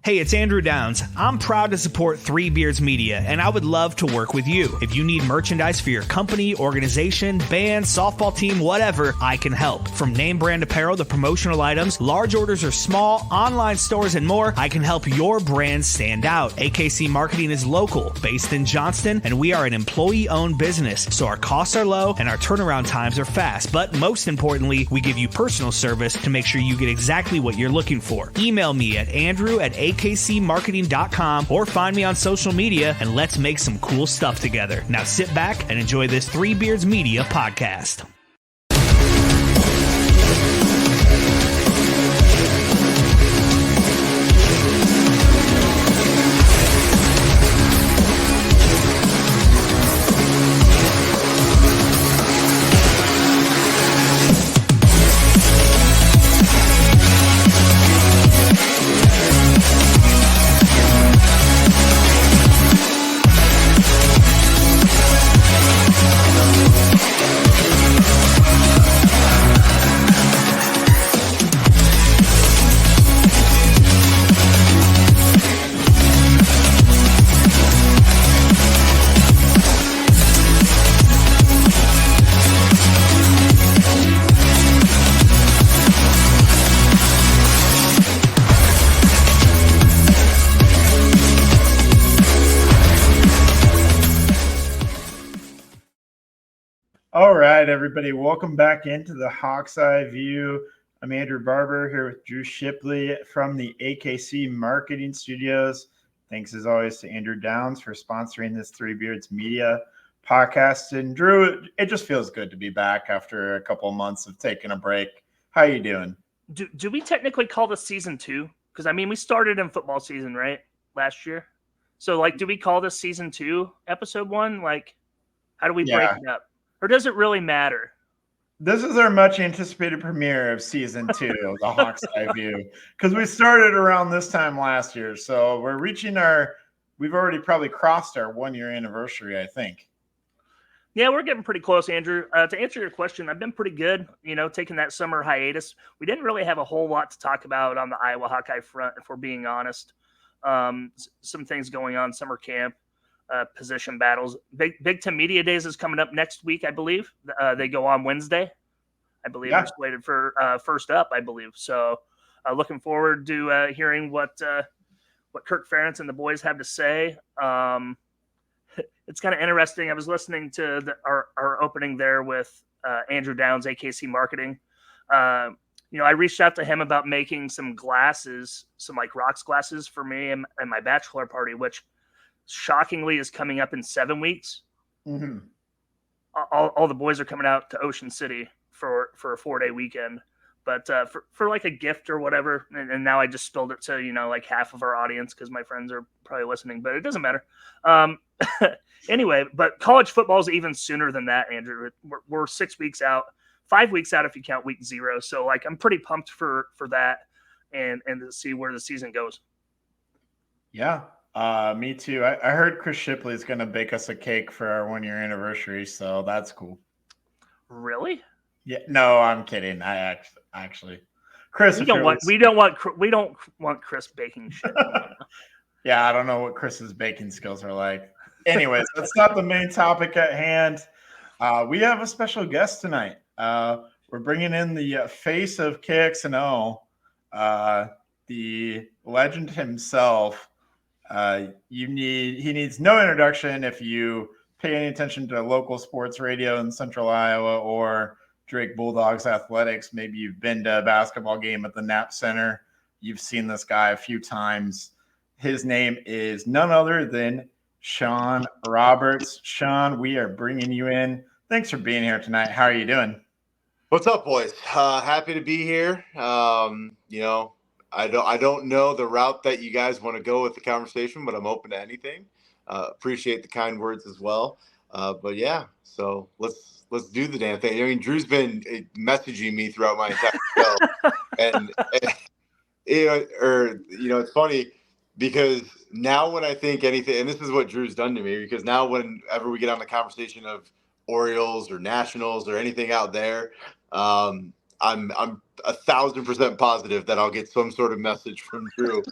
Hey, it's Andrew Downs. I'm proud to support Three Beards Media, and I would love to work with you. If you need merchandise for your company, organization, band, softball team, whatever, I can help. From name brand apparel to promotional items, large orders or small, online stores, and more, I can help your brand stand out. AKC Marketing is local, based in Johnston, and we are an employee-owned business, so our costs are low and our turnaround times are fast. But most importantly, we give you personal service to make sure you get exactly what you're looking for. Email me at andrew@akcmarketing.com or find me on social media, and let's make some cool stuff together. Now sit back and enjoy this Three Beards Media podcast. All right, everybody, welcome back into the Hawk's Eye View. I'm Andrew Barber here with Drew Shipley from the AKC Marketing Studios. Thanks, as always, to Andrew Downs for sponsoring this Three Beards Media podcast. And Drew, it just feels good to be back after a couple of months of taking a break. How you doing? Do we technically call this season 2? Because, I mean, we started in football season, right, last year? So, like, do we call this season 2, episode 1? Like, how do we break it up? Or does it really matter? This is our much anticipated premiere of season 2 of the Hawk's Eye View, because we started around this time last year. So we're we've already probably crossed our 1-year anniversary, I think. Yeah, we're getting pretty close, Andrew. To answer your question, I've been pretty good, taking that summer hiatus. We didn't really have a whole lot to talk about on the Iowa Hawkeye front, if we're being honest. Some things going on, summer camp. Position battles. Big Ten Media Days is coming up next week, I believe. They go on Wednesday. I believe it's slated for first up, I believe. So looking forward to hearing what Kirk Ferentz and the boys have to say. It's kind of interesting. I was listening to our opening there with Andrew Downs, AKC Marketing. I reached out to him about making some glasses, some like rocks glasses for me and my bachelor party, which shockingly is coming up in 7 weeks. Mm-hmm. All the boys are coming out to Ocean City for a 4-day weekend, but for like a gift or whatever. And now I just spilled it to, like half of our audience, because my friends are probably listening, but it doesn't matter. Anyway, but college football is even sooner than that, Andrew. We're 6 weeks out, 5 weeks out if you count week 0. So like, I'm pretty pumped for that and to see where the season goes. Yeah. Me too. I heard Chris Shipley is going to bake us a cake for our 1-year anniversary, so that's cool. Really? Yeah. No, I'm kidding. I actually, Chris. We don't want Chris baking shit. Yeah, I don't know what Chris's baking skills are like. Anyways, that's not the main topic at hand. We have a special guest tonight. We're bringing in the face of KXNO, the legend himself. He needs no introduction if you pay any attention to local sports radio in Central Iowa or Drake Bulldogs athletics. Maybe you've been to a basketball game at the Knapp Center. You've seen this guy a few times. His name is none other than Sean Roberts. Sean, we are bringing you in. Thanks for being here tonight. How are you doing? What's up, boys? Happy to be here. I don't know the route that you guys want to go with the conversation, but I'm open to anything. Appreciate the kind words as well. But yeah, so let's do the damn thing. I mean, Drew's been messaging me throughout my entire show, and it's funny because now when I think anything, and this is what Drew's done to me, because now whenever we get on the conversation of Orioles or Nationals or anything out there, I'm 1,000% positive that I'll get some sort of message from Drew.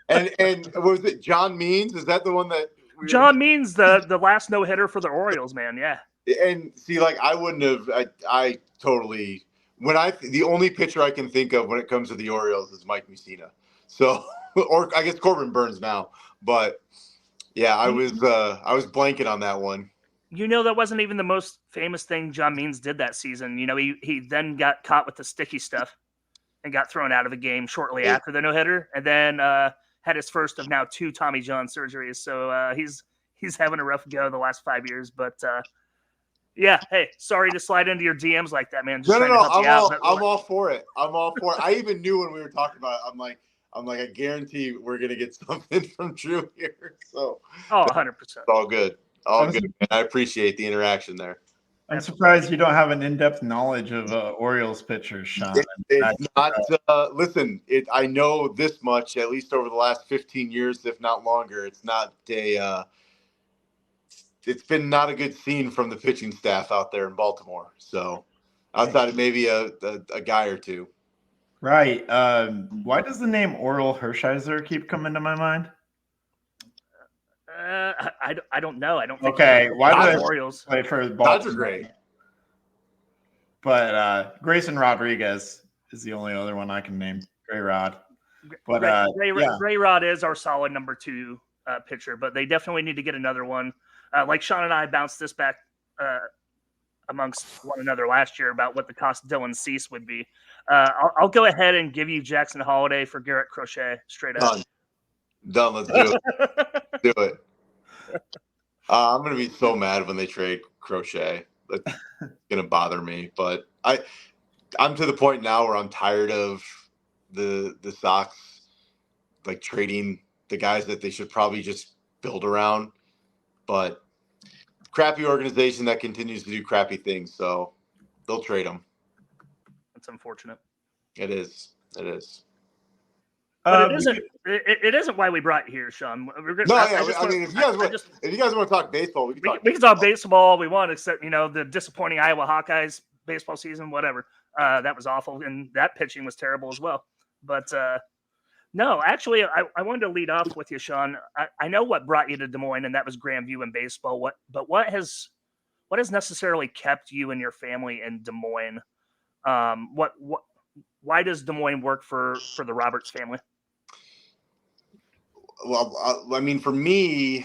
And what was it, John Means? Is that the one that John Means, the last no hitter for the Orioles, man? Yeah. And see, like, I wouldn't have. I totally. The only pitcher I can think of when it comes to the Orioles is Mike Mussina. So, or I guess Corbin Burns now. But yeah, I was blanking on that one. That wasn't even the most famous thing John Means did that season. He then got caught with the sticky stuff and got thrown out of the game shortly after the no hitter, and then had his first of now 2 Tommy John surgeries. So he's having a rough go the last 5 years. But yeah, hey, sorry to slide into your DMs like that, man. No. I'm all for it. I even knew when we were talking about it. I'm like, I guarantee we're gonna get something from Drew here. So 100%. It's all good. All good. I appreciate the interaction there. I'm surprised you don't have an in-depth knowledge of Orioles pitchers, Sean. It's not. Listen, I know this much, at least over the last 15 years, if not longer. It's not a. It's been not a good scene from the pitching staff out there in Baltimore. So, outside of maybe a guy or two. Right. Why does the name Orel Hershiser keep coming to my mind? I don't know. I don't think. Okay. Why do the Orioles play for the Baltimore? Dodgers great. But Grayson Rodriguez is the only other one I can name. Gray Rod. But Gray Rod is our solid number 2 pitcher, but they definitely need to get another one. Like Sean and I bounced this back amongst one another last year about what the cost of Dylan Cease would be. I'll go ahead and give you Jackson Holiday for Garrett Crochet straight up. Done. Let's do it. Do it. I'm going to be so mad when they trade Crochet. That's going to bother me. But I'm to the point now where I'm tired of the Sox like trading the guys that they should probably just build around. But crappy organization that continues to do crappy things, so they'll trade them. That's unfortunate. It is. But it isn't why we brought you here, Sean. If you guys want to talk baseball, we can talk baseball all we want, except the disappointing Iowa Hawkeyes baseball season, whatever. That was awful, and that pitching was terrible as well. But no, actually, I wanted to lead off with you, Sean. I know what brought you to Des Moines, and that was Grandview and baseball. What has necessarily kept you and your family in Des Moines? Why does Des Moines work for the Roberts family? Well, I mean, for me,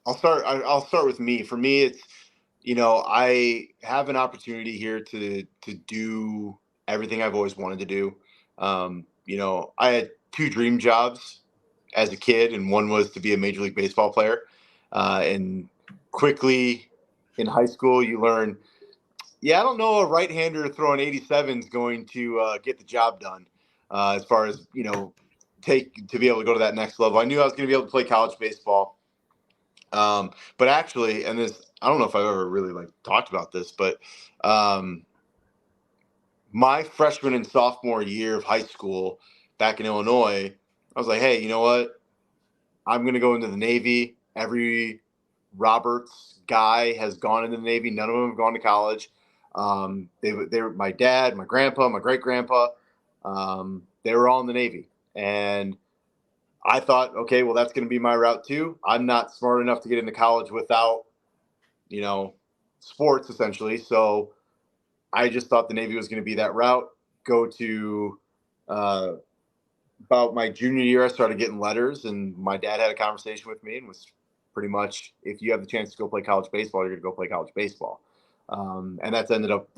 I'll start with me. For me, it's I have an opportunity here to do everything I've always wanted to do. I had 2 dream jobs as a kid, and one was to be a Major League Baseball player. And quickly in high school, you learn, I don't know a right-hander throwing 87 is going to get the job done as far as, to be able to go to that next level. I knew I was going to be able to play college baseball. But actually, and this, I don't know if I've ever really talked about this, but my freshman and sophomore year of high school back in Illinois, I was like, hey, you know what? I'm going to go into the Navy. Every Roberts guy has gone into the Navy. None of them have gone to college. They were my dad, my grandpa, my great grandpa. They were all in the Navy. And I thought, okay, well, that's going to be my route too. I'm not smart enough to get into college without, sports essentially. So I just thought the Navy was going to be that route. Go to about my junior year, I started getting letters, and my dad had a conversation with me and was pretty much, if you have the chance to go play college baseball, you're going to go play college baseball. And that ended up,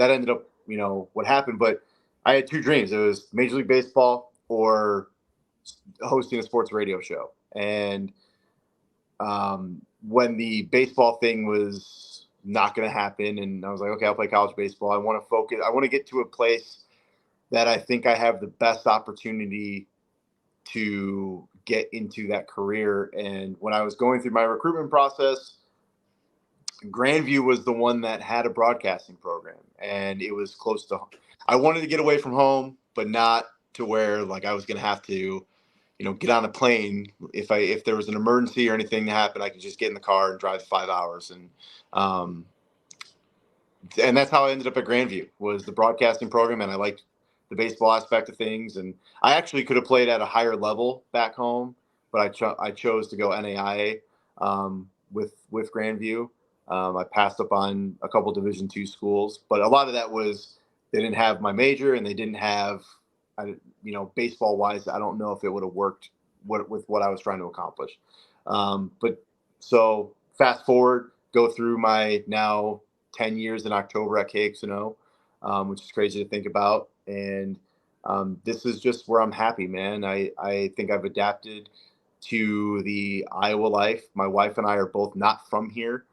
what happened. But I had 2 dreams. It was Major League Baseball or hosting a sports radio show. And when the baseball thing was not going to happen, and I was like, okay, I'll play college baseball. I want to focus. I want to get to a place that I think I have the best opportunity to get into that career. And when I was going through my recruitment process, Grandview was the one that had a broadcasting program, and it was close to home. I wanted to get away from home, but not to where I was going to have to, get on a plane. If there was an emergency or anything to happen, I could just get in the car and drive 5 hours. And and that's how I ended up at Grandview, was the broadcasting program, and I liked the baseball aspect of things. And I actually could have played at a higher level back home, but I chose to go NAIA with Grandview. I passed up on a couple Division II schools, but a lot of that was they didn't have my major, and they didn't have, baseball wise, I don't know if it would have worked with what I was trying to accomplish. But so fast forward, go through my now 10 years in October at KXNO, which is crazy to think about. And this is just where I'm happy, man. I think I've adapted to the Iowa life. My wife and I are both not from here,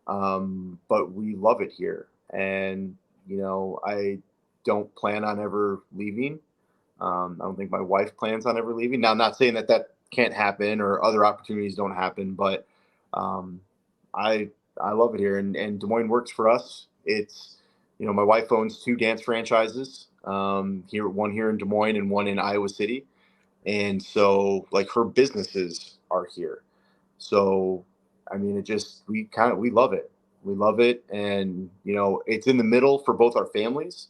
but we love it here. And, I don't plan on ever leaving. I don't think my wife plans on ever leaving. Now, I'm not saying that can't happen or other opportunities don't happen, but I love it here. And Des Moines works for us. It's, my wife owns 2 dance franchises, one here in Des Moines and one in Iowa City. And so like her businesses are here. So, I mean, we love it. We love it. And, it's in the middle for both our families.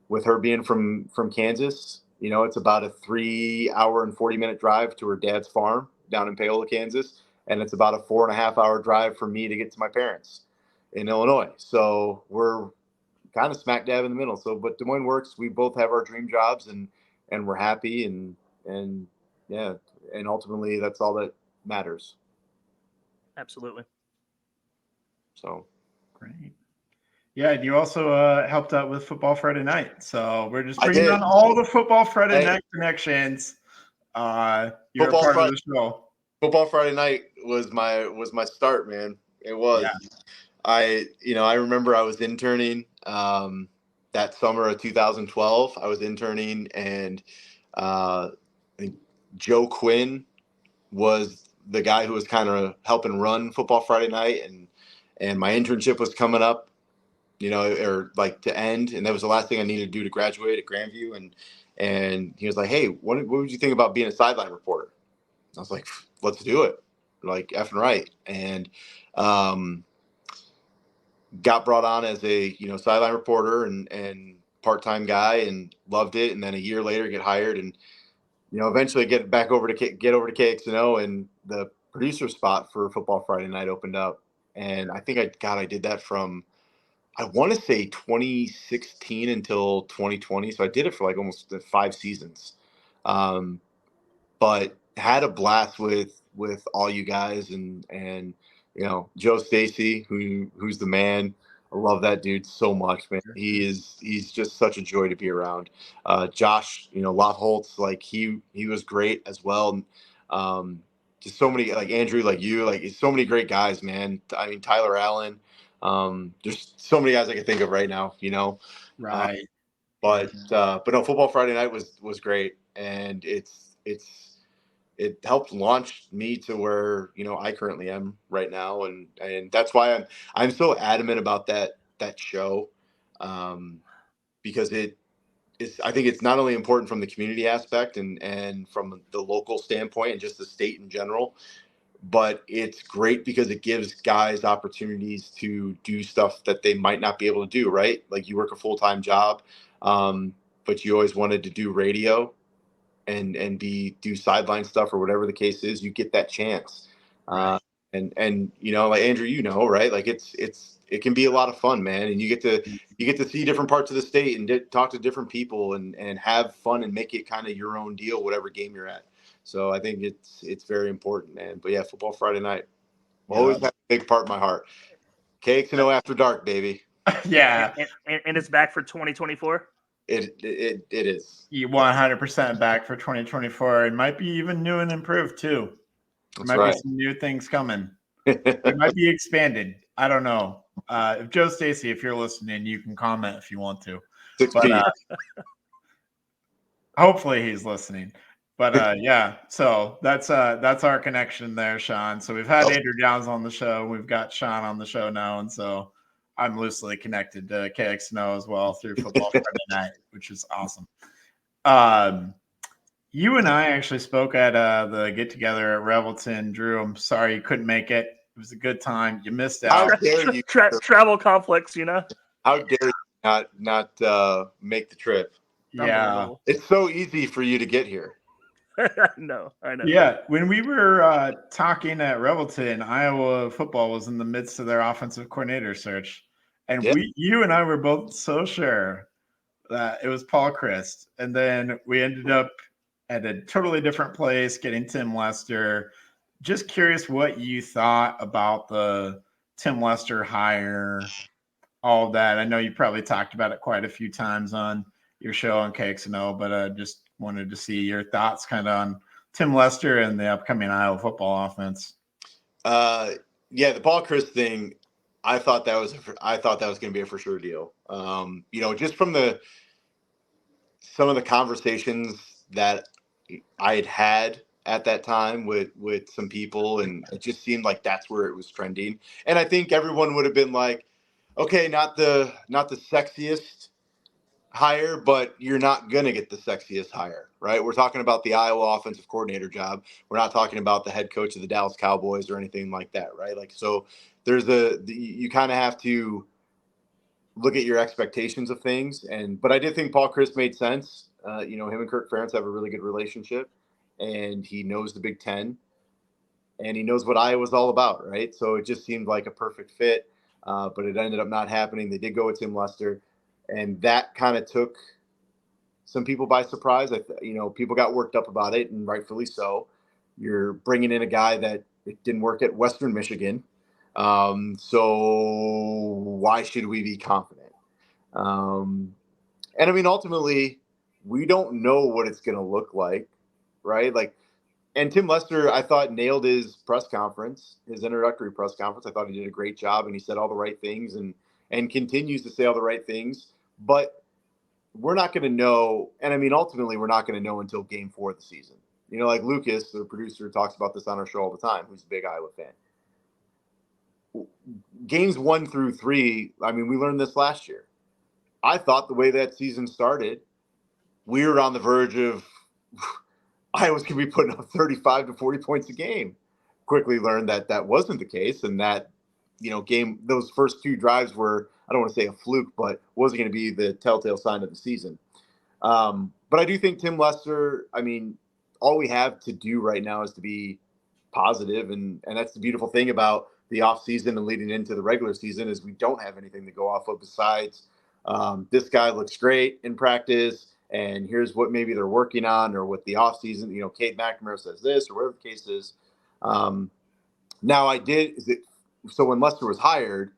With her being from Kansas, it's about a 3-hour and 40-minute drive to her dad's farm down in Paola, Kansas. And it's about a 4.5-hour drive for me to get to my parents in Illinois. So we're kind of smack dab in the middle. So, but Des Moines works. We both have our dream jobs and we're happy and yeah. And ultimately that's all that matters. Absolutely. So great. Yeah, and you also helped out with Football Friday Night. So we're just bringing on all the Football Friday Night connections. You're a part of the show. Football Friday Night was my start, man. It was. Yeah. I remember I was interning that summer of 2012. I was interning, and I think Joe Quinn was the guy who was kind of helping run Football Friday Night, and my internship was coming up, or like to end, and that was the last thing I needed to do to graduate at Grandview. And he was like, "Hey, what would you think about being a sideline reporter?" I was like, "Let's do it, like effing right." And got brought on as a sideline reporter and part-time guy, and loved it. And then a year later, get hired, and eventually get over to KXNO, and the producer spot for Football Friday Night opened up. And I think I did that from, I want to say 2016 until 2020. So I did it for like almost 5 seasons. But had a blast with all you guys and Joe Stacy, who's the man. I love that dude so much, man. He's just such a joy to be around. Josh, Loftholtz, like he was great as well. Just so many, like Andrew, like you, like so many great guys, man. I mean, Tyler Allen. There's so many guys I can think of right now, Right. But no, Football Friday Night was great, and it helped launch me to where I currently am right now, and that's why I'm so adamant about that show, because I think it's not only important from the community aspect and from the local standpoint and just the state in general, but it's great because it gives guys opportunities to do stuff that they might not be able to do, right? Like you work a full-time job, but you always wanted to do radio and do sideline stuff or whatever the case is. You get that chance. Right. And like Andrew, right? Like it can be a lot of fun, man. And you get to see different parts of the state and talk to different people and have fun and make it kind of your own deal, whatever game you're at. So I think it's very important, man. But yeah, Football Friday Night always had a big part in my heart. KXNO After Dark, baby. Yeah. And it's back for 2024. It is. You 100% back for 2024. It might be even new and improved too. There might be some new things coming. It might be expanded. I don't know. If Joe Stacy, if you're listening, you can comment if you want to. But, hopefully he's listening. But yeah, so that's our connection there, Sean. So we've had Andrew Downs on the show. We've got Sean on the show now, and so I'm loosely connected to KXNO as well through Football Friday Night, which is awesome. You and I actually spoke at the get together at Revelton. Drew, I'm sorry you couldn't make it. It was a good time. You missed How out. dare you? Travel conflicts, you know. How dare you not make the trip? Yeah. Unbelievable. It's so easy for you to get here. No, I know. Yeah. When we were talking at Revelton, Iowa football was in the midst of their offensive coordinator search. And Yeah. you and I were both so sure that it was Paul Chryst. And then we ended up at a totally different place getting Tim Lester. Just curious what you thought about the Tim Lester hire, all of that. I know you probably talked about it quite a few times on your show on KXNO, but I just wanted to see your thoughts kind of on Tim Lester and the upcoming Iowa football offense. Yeah, the Paul Chryst thing, I thought that was going to be a for sure deal. Just from some of the conversations that I had at that time with some people, and it just seemed like that's where it was trending. And I think everyone would have been like, okay, not the sexiest hire, but you're not going to get the sexiest hire, right? We're talking about the Iowa offensive coordinator job. We're not talking about the head coach of the Dallas Cowboys or anything like that, right? Like, so there's you kind of have to look at your expectations of things. But I did think Paul Chryst made sense. Him and Kirk Ferentz have a really good relationship, and he knows the Big Ten, and he knows what Iowa's all about, right? So it just seemed like a perfect fit, but it ended up not happening. They did go with Tim Lester, and that kind of took some people by surprise. People got worked up about it, and rightfully so. You're bringing in a guy that it didn't work at Western Michigan, so why should we be confident? And I mean, ultimately, we don't know what it's going to look like, right? And Tim Lester, I thought, nailed his press conference, his introductory press conference. I thought he did a great job, and he said all the right things and continues to say all the right things. But we're not going to know. And I mean, ultimately, we're not going to know until Game 4 of the season. Like Lucas, the producer, talks about this on our show all the time, who's a big Iowa fan. Games 1 through 3, I mean, we learned this last year. I thought the way that season started, we were on the verge of Iowa's going to be putting up 35 to 40 points a game. Quickly learned that wasn't the case, and that those first 2 drives were, I don't want to say a fluke, but wasn't going to be the telltale sign of the season. But I do think Tim Lester, I mean, all we have to do right now is to be positive, and that's the beautiful thing about the offseason and leading into the regular season is we don't have anything to go off of besides this guy looks great in practice, and here's what maybe they're working on, or what the offseason, Cade McNamara says this, or whatever the case is. So when Lester was hired,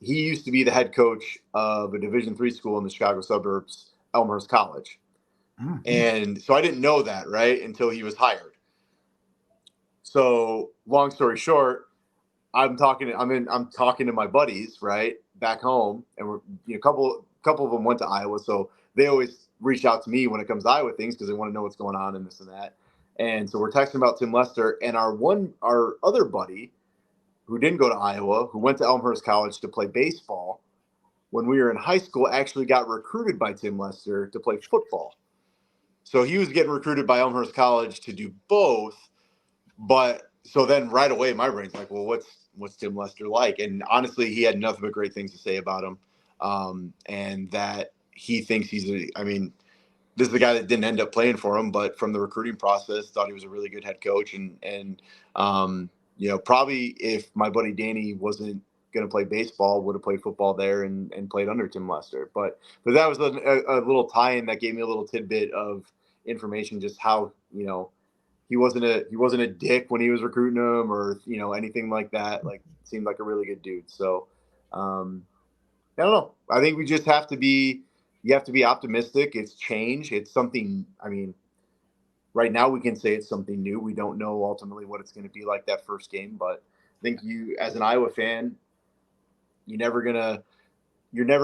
he used to be the head coach of a Division III school in the Chicago suburbs, Elmhurst College. Mm-hmm. And so I didn't know that, right, until he was hired. So long story short, I'm talking to my buddies, right, back home, and we're, a couple of them went to Iowa, so they always reach out to me when it comes to Iowa things because they want to know what's going on and this and that. And so we're texting about Tim Lester, and our other buddy who didn't go to Iowa, who went to Elmhurst College to play baseball when we were in high school, actually got recruited by Tim Lester to play football. So he was getting recruited by Elmhurst College to do both. But so then right away, my brain's like, well, what's Tim Lester like? And honestly, he had nothing but great things to say about him. And that he thinks this is the guy that didn't end up playing for him, but from the recruiting process, thought he was a really good head coach. And probably if my buddy Danny wasn't going to play baseball, would have played football there and played under Tim Lester. But that was a little tie-in that gave me a little tidbit of information, just how, he wasn't a dick when he was recruiting him or, anything like that. Like, seemed like a really good dude. So, I don't know. I think we just have to be optimistic. It's change. It's something, right now we can say it's something new. We don't know ultimately what it's going to be like that first game, but I think you, as an Iowa fan, you're never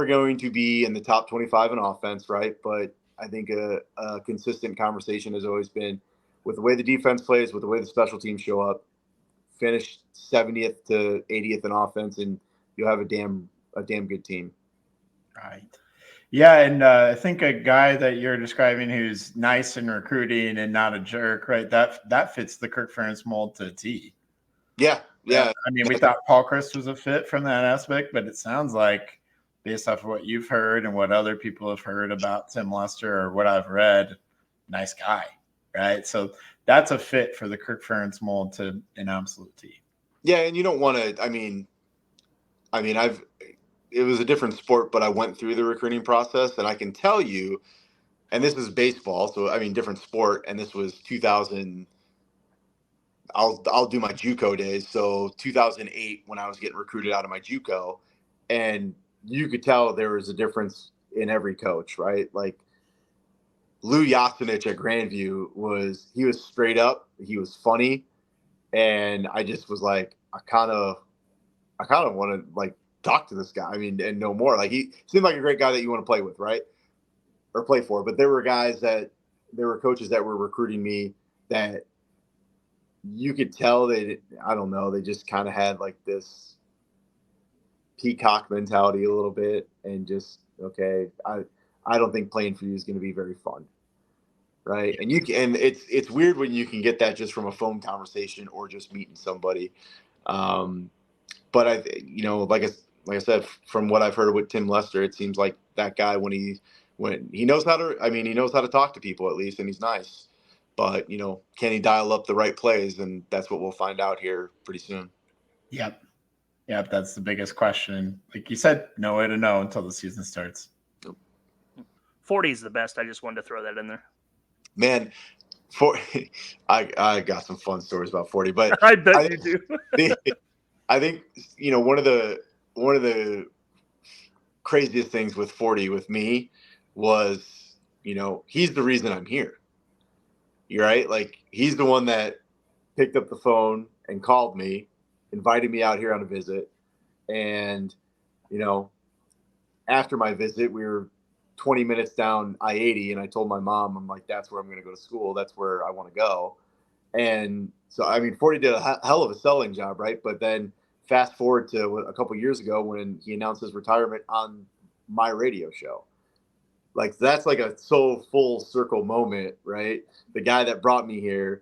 going to be in the top 25 in offense, right? But I think a consistent conversation has always been, with the way the defense plays, with the way the special teams show up, finish 70th to 80th in offense, and you'll have a damn good team. Right. Yeah, and I think a guy that you're describing who's nice in recruiting and not a jerk, right? That fits the Kirk Ferentz mold to a T. Yeah, Yeah. I mean, we thought Paul Chryst was a fit from that aspect, but it sounds like, based off of what you've heard and what other people have heard about Tim Lester or what I've read, nice guy, right? So that's a fit for the Kirk Ferentz mold to an absolute T. Yeah, and you don't want to. It was a different sport, but I went through the recruiting process, and I can tell you, and this is baseball, so different sport, and this was 2000. I'll do my JUCO days, so 2008 when I was getting recruited out of my JUCO, and you could tell there was a difference in every coach, right? Like Lou Yasinich at Grandview was straight up, he was funny, and I just was like, I kind of want to like talk to this guy. And know more. Like he seemed like a great guy that you want to play with, right? Or play for. But there were coaches that were recruiting me that you could tell they just kind of had like this peacock mentality a little bit, and just, okay, I don't think playing for you is going to be very fun. Right. And it's weird when you can get that just from a phone conversation or just meeting somebody. But like I said, from what I've heard with Tim Lester, it seems like that guy when he knows how to talk to people at least, and he's nice. But can he dial up the right plays? And that's what we'll find out here pretty soon. Yep. That's the biggest question. Like you said, no way to know until the season starts. 40 is the best. I just wanted to throw that in there. Man, I got some fun stories about 40, but I bet you do. I think one of the craziest things with 40 with me was he's the reason I'm here. You're right, like he's the one that picked up the phone and called me, invited me out here on a visit, and after my visit we were 20 minutes down I-80, and I told my mom, I'm like, that's where I'm going to go to school. That's where I want to go. And so, 40 did a hell of a selling job, right? But then fast forward to a couple years ago when he announced his retirement on my radio show. Like, that's like a full circle moment, right? The guy that brought me here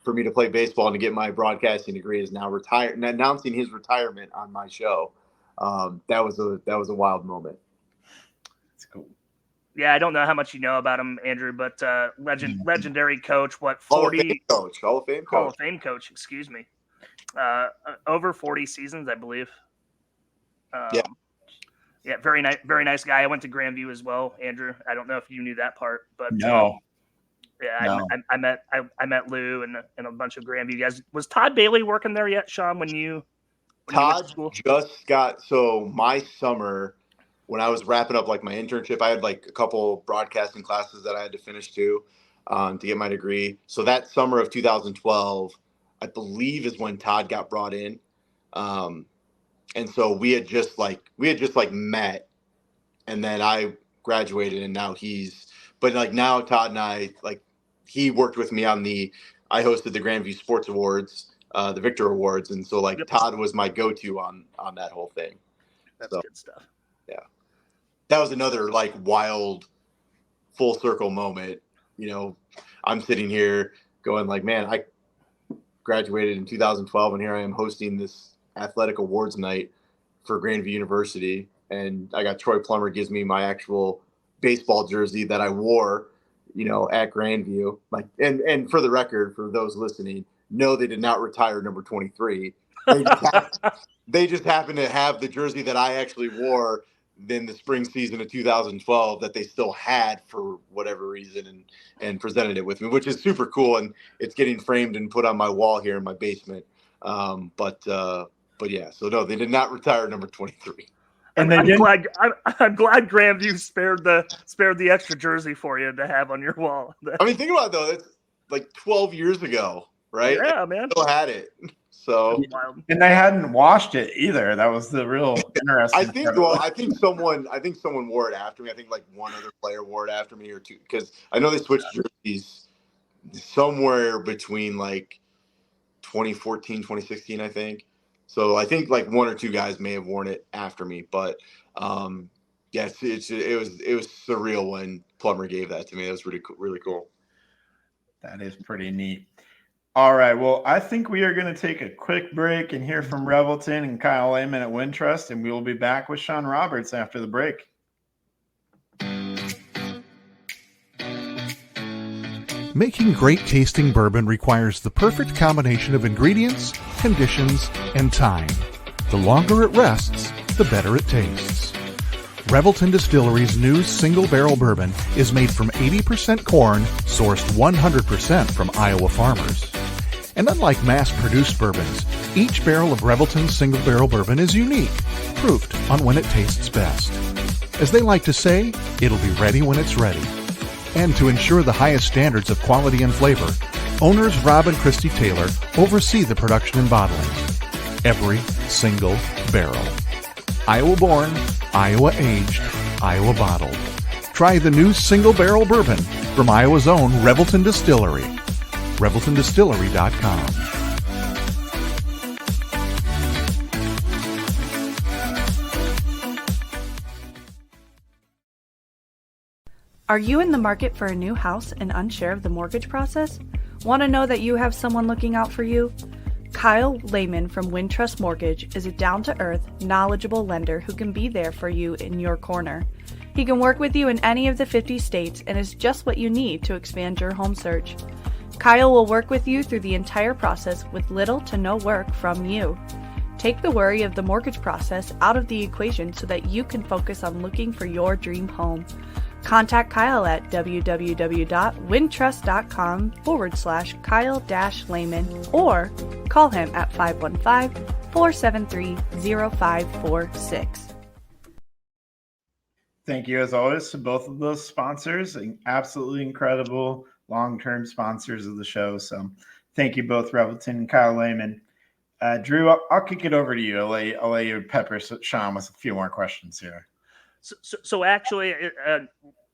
for me to play baseball and to get my broadcasting degree is now retired and announcing his retirement on my show. That was a wild moment. Cool. Yeah, I don't know how much you know about him, Andrew, but legendary coach. 40 Hall of Fame coach. Excuse me. Over 40 seasons, I believe. Yeah, very nice guy. I went to Grandview as well, Andrew. I don't know if you knew that part, but no. I met Lou and a bunch of Grandview guys. Was Todd Bailey working there yet, Sean? Todd just got my summer. When I was wrapping up like my internship, I had like a couple broadcasting classes that I had to finish too, to get my degree. So that summer of 2012, I believe, is when Todd got brought in. And so we had just met, and then I graduated, and now now Todd and I, like, he worked with me on I hosted the Grandview Sports Awards, the Victor Awards. And so Todd was my go-to on that whole thing. That's good stuff. Yeah. That was another like wild full circle moment. I'm sitting here going like, man, I graduated in 2012 and here I am hosting this athletic awards night for Grandview University. And I got Troy Plummer gives me my actual baseball jersey that I wore, at Grandview. Like, and for the record, for those listening, no, they did not retire number 23. They just happened to have the jersey that I actually wore in the spring season of 2012 that they still had for whatever reason, and presented it with me, which is super cool. And it's getting framed and put on my wall here in my basement. But yeah, so no, they did not retire number 23. And I'm glad Grandview spared the extra jersey for you to have on your wall. Think about it though. That's like 12 years ago, right? Yeah, man. Still had it. So, and they hadn't washed it either. That was the real interesting. I think someone wore it after me. I think like one other player wore it after me or two, because I know they switched jerseys somewhere between like 2014, 2016, I think. So I think like one or two guys may have worn it after me, but yes, it was surreal when Plummer gave that to me. That was really cool. That is pretty neat. All right. Well, I think we are going to take a quick break and hear from Revelton and Kyle Lehman at Wintrust, and we will be back with Sean Roberts after the break. Making great tasting bourbon requires the perfect combination of ingredients, conditions, and time. The longer it rests, the better it tastes. Revelton Distillery's new single barrel bourbon is made from 80% corn, sourced 100% from Iowa farmers. And unlike mass-produced bourbons, each barrel of Revelton's single barrel bourbon is unique, proofed on when it tastes best. As they like to say, it'll be ready when it's ready. And to ensure the highest standards of quality and flavor, owners Rob and Christy Taylor oversee the production and bottling. Every single barrel. Iowa born, Iowa aged, Iowa bottled. Try the new single barrel bourbon from Iowa's own Revelton Distillery. ReveltonDistillery.com. Are you in the market for a new house and unsure of the mortgage process? Want to know that you have someone looking out for you? Kyle Lehman from Wintrust Mortgage is a down-to-earth, knowledgeable lender who can be there for you in your corner. He can work with you in any of the 50 states and is just what you need to expand your home search. Kyle will work with you through the entire process with little to no work from you. Take the worry of the mortgage process out of the equation so that you can focus on looking for your dream home. Contact Kyle at www.wintrust.com/Kyle-Lehman or call him at 515-473-0546. Thank you, as always, to both of those sponsors. Absolutely incredible long-term sponsors of the show. So thank you both, Revelton and Kyle Lehman. Drew, I'll kick it over to you. I'll let you pepper Sean with a few more questions here. So actually,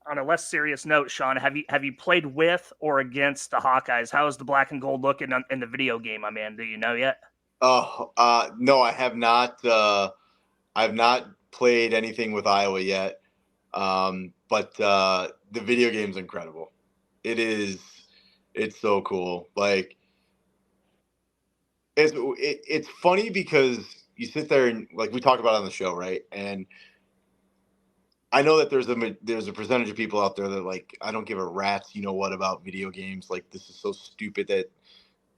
on a less serious note, Sean, have you played with or against the Hawkeyes? How is the black and gold looking in the video game I'm in? Do you know yet? No, I have not. I've not played anything with Iowa yet. But the video game's incredible. It's so cool. Like it's funny because you sit there and like we talk about on the show, right? And I know that there's a percentage of people out there that like, I don't give a rat's, about video games. Like, this is so stupid that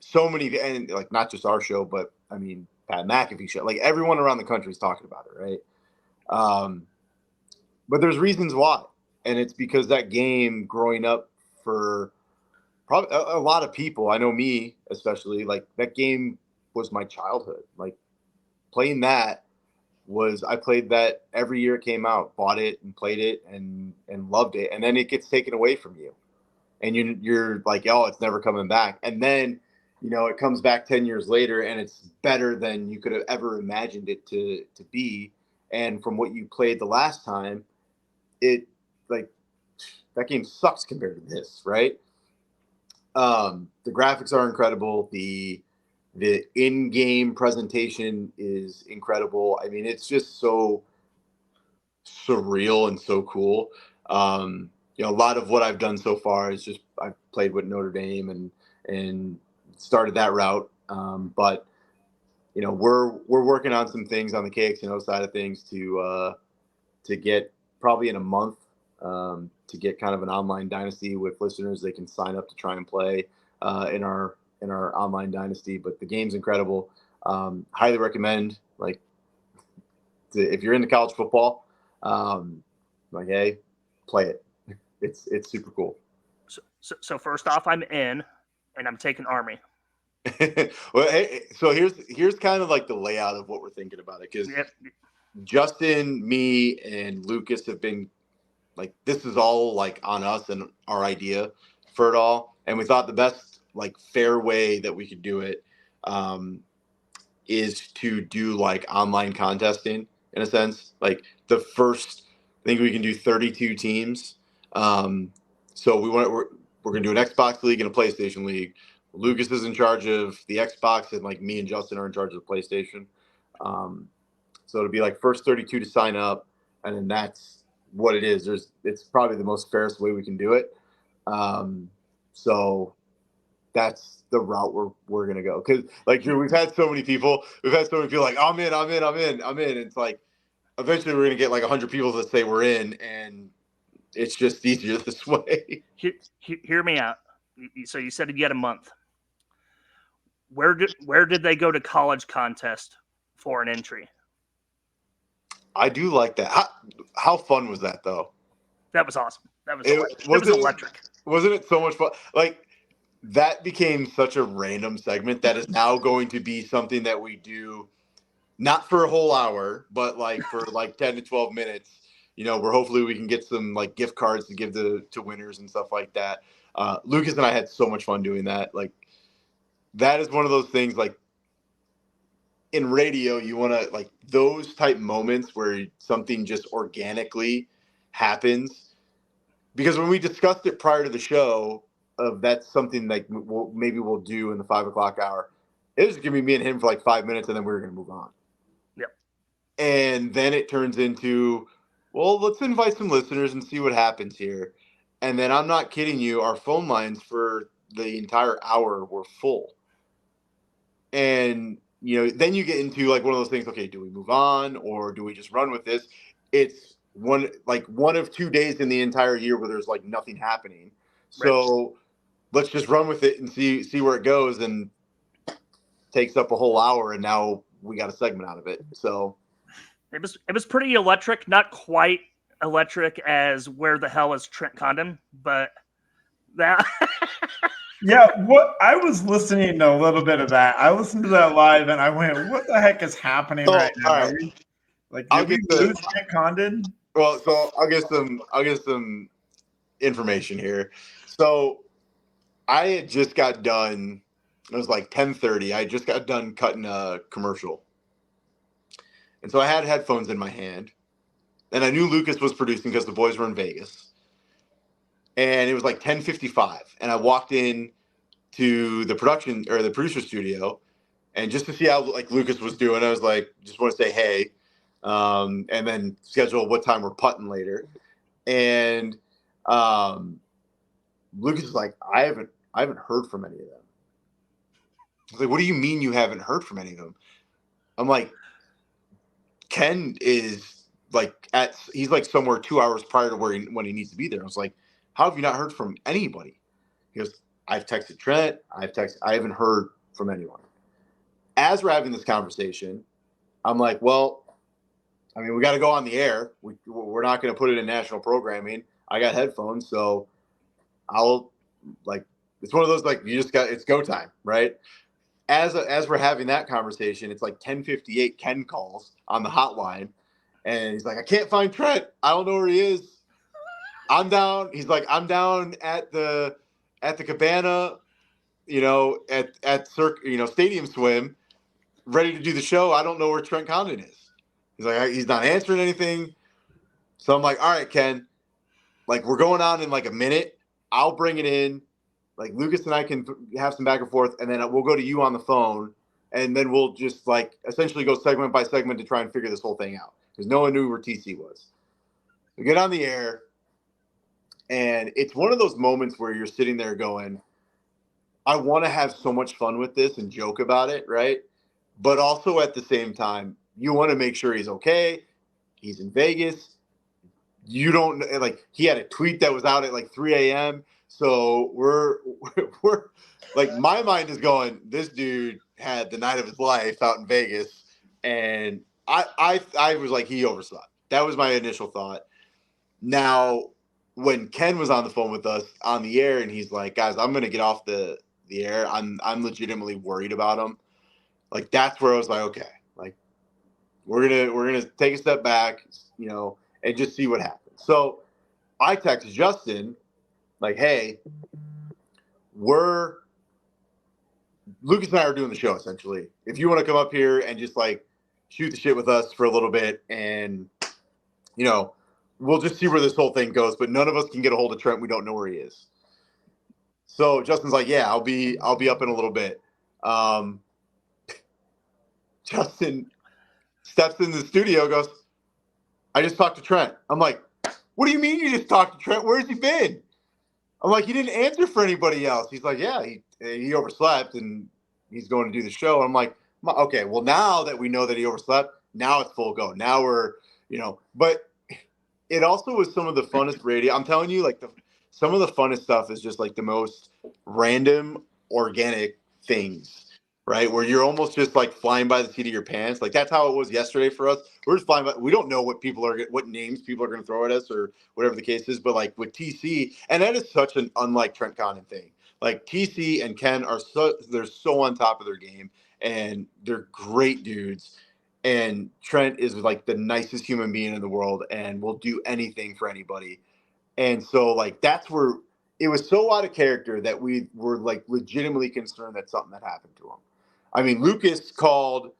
so many, and like, not just our show, but I mean, Pat McAfee show, like everyone around the country is talking about it. Right. But there's reasons why. And it's because that game growing up for probably a lot of people, I know me, especially, like that game was my childhood. Like playing that, I played that every year it came out, bought it and played it and loved it. And then it gets taken away from you and you're like, oh, it's never coming back. And then, it comes back 10 years later and it's better than you could have ever imagined it to be. And from what you played the last time, it like that game sucks compared to this. Right. The graphics are incredible. The in-game presentation is incredible. I mean, it's just so surreal and so cool. A lot of what I've done so far is just I've played with Notre Dame and started that route. But we're working on some things on the KXNO side of things to get probably in a month to get kind of an online dynasty with listeners. They can sign up to try and play in our online dynasty, but the game's incredible. Highly recommend, like, if you're into college football, hey, play it. It's super cool. So first off, I'm in, and I'm taking Army. Well, hey, so here's kind of like the layout of what we're thinking about it, because Justin, me, and Lucas have been like, this is all like on us and our idea for it all, and we thought the best like fair way that we could do it is to do like online contesting in a sense. Like the first, I think we can do 32 teams. So we're going to do an Xbox league and a PlayStation league. Lucas is in charge of the Xbox and like me and Justin are in charge of the PlayStation. So it'll be like first 32 to sign up. And then that's what it is. It's probably the most fairest way we can do it. So that's the route we're gonna go. Because like we've had so many people like, I'm in. It's like eventually we're gonna get like 100 people that say we're in, and it's just easier this way. Hear me out. So you said you had a month. Where did they go to college contest for an entry? I do like that. How fun was that though? That was awesome. It was electric. Wasn't it so much fun? Like that became such a random segment that is now going to be something that we do, not for a whole hour, but like for like 10 to 12 minutes. Where hopefully we can get some like gift cards to give to winners and stuff like that. Lucas and I had so much fun doing that. Like that is one of those things, like in radio, you want to like those type moments where something just organically happens. Because when we discussed it prior to the show, that's something like we'll do in the 5 o'clock hour. It was going to be me and him for like 5 minutes, and then we were going to move on. Yep. And then it turns into, well, let's invite some listeners and see what happens here. And then I'm not kidding you, our phone lines for the entire hour were full. And then you get into like one of those things. Okay, do we move on or do we just run with this? It's one of 2 days in the entire year where there's like nothing happening. So let's just run with it and see where it goes. And takes up a whole hour, and now we got a segment out of it. So it was pretty electric, not quite electric as Where the Hell is Trent Condon, but that. Yeah, what I was listening to a little bit of that. I listened to that live, and I went, "What the heck is happening right now?" All right. I'll get lose Trent Condon? Well, so I'll get some information here. So I had just got done. It was like 10:30. I just got done cutting a commercial, and so I had headphones in my hand, and I knew Lucas was producing because the boys were in Vegas. And it was like 10:55, and I walked in to the production or the producer studio, and just to see how like Lucas was doing, I was like, just want to say hey, and then schedule what time we're putting later. And Lucas is like, I haven't heard from any of them. I was like, what do you mean you haven't heard from any of them? I'm like, Ken is like he's like somewhere 2 hours prior to when he needs to be there. I was like, how have you not heard from anybody? He goes, I've texted Trent. I haven't heard from anyone. As we're having this conversation, I'm like, well, I mean, we got to go on the air. We're not going to put it in national programming. I got headphones, so I'll like, it's one of those, like, it's go time, right? As we're having that conversation, it's like 10:58, Ken calls on the hotline, and he's like, I can't find Trent. I don't know where he is. I'm down. He's like, I'm down at the cabana, at Stadium Swim, ready to do the show. I don't know where Trent Condon is. He's like, he's not answering anything. So I'm like, all right, Ken, like we're going on in like a minute. I'll bring it in. Like Lucas and I can have some back and forth, and then we'll go to you on the phone, and then we'll just like essentially go segment by segment to try and figure this whole thing out because no one knew where TC was. We get on the air. And it's one of those moments where you're sitting there going, I want to have so much fun with this and joke about it, right? But also at the same time, you want to make sure he's okay. He's in Vegas. You don't like he had a tweet that was out at like 3 a.m. So we're like my mind is going, this dude had the night of his life out in Vegas. And I was like, he oversaw it. That was my initial thought. Now, when Ken was on the phone with us on the air and he's like, guys, I'm going to get off the air. I'm legitimately worried about him. Like, that's where I was like, okay, like we're going to take a step back, and just see what happens. So I texted Justin like, hey, Lucas and I are doing the show essentially. If you want to come up here and just like shoot the shit with us for a little bit and, we'll just see where this whole thing goes, but none of us can get a hold of Trent. We don't know where he is. So Justin's like, yeah, I'll be up in a little bit. Justin steps in the studio, goes, I just talked to Trent. I'm like, what do you mean you just talked to Trent? Where's he been? I'm like, he didn't answer for anybody else. He's like, yeah, he overslept and he's going to do the show. I'm like, okay, well, now that we know that he overslept, now it's full go. Now we're, but it also was some of the funnest radio. I'm telling you, like some of the funnest stuff is just like the most random, organic things, right? Where you're almost just like flying by the seat of your pants. Like that's how it was yesterday for us. We're just flying by. We don't know what names people are going to throw at us or whatever the case is. But like with TC, and that is such an unlike Trent Condon thing. Like TC and Ken they're so on top of their game and they're great dudes. And Trent is like the nicest human being in the world and will do anything for anybody. And so like that's where it was so out of character that we were like legitimately concerned that something had happened to him. I mean, Lucas called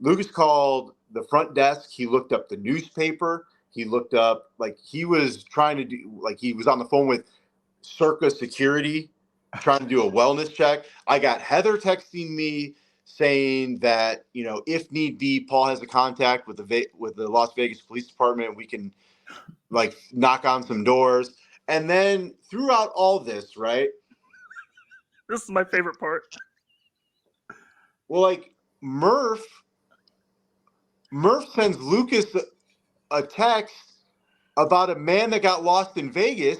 the front desk. He looked up the newspaper. He looked up, like he was trying to do, like he was on the phone with Circa Security, trying to do a wellness check. I got Heather texting me saying that, if need be, Paul has a contact with the Las Vegas Police Department. We can like knock on some doors. And then throughout all this, right? This is my favorite part. Well, like Murph sends Lucas a text about a man that got lost in Vegas,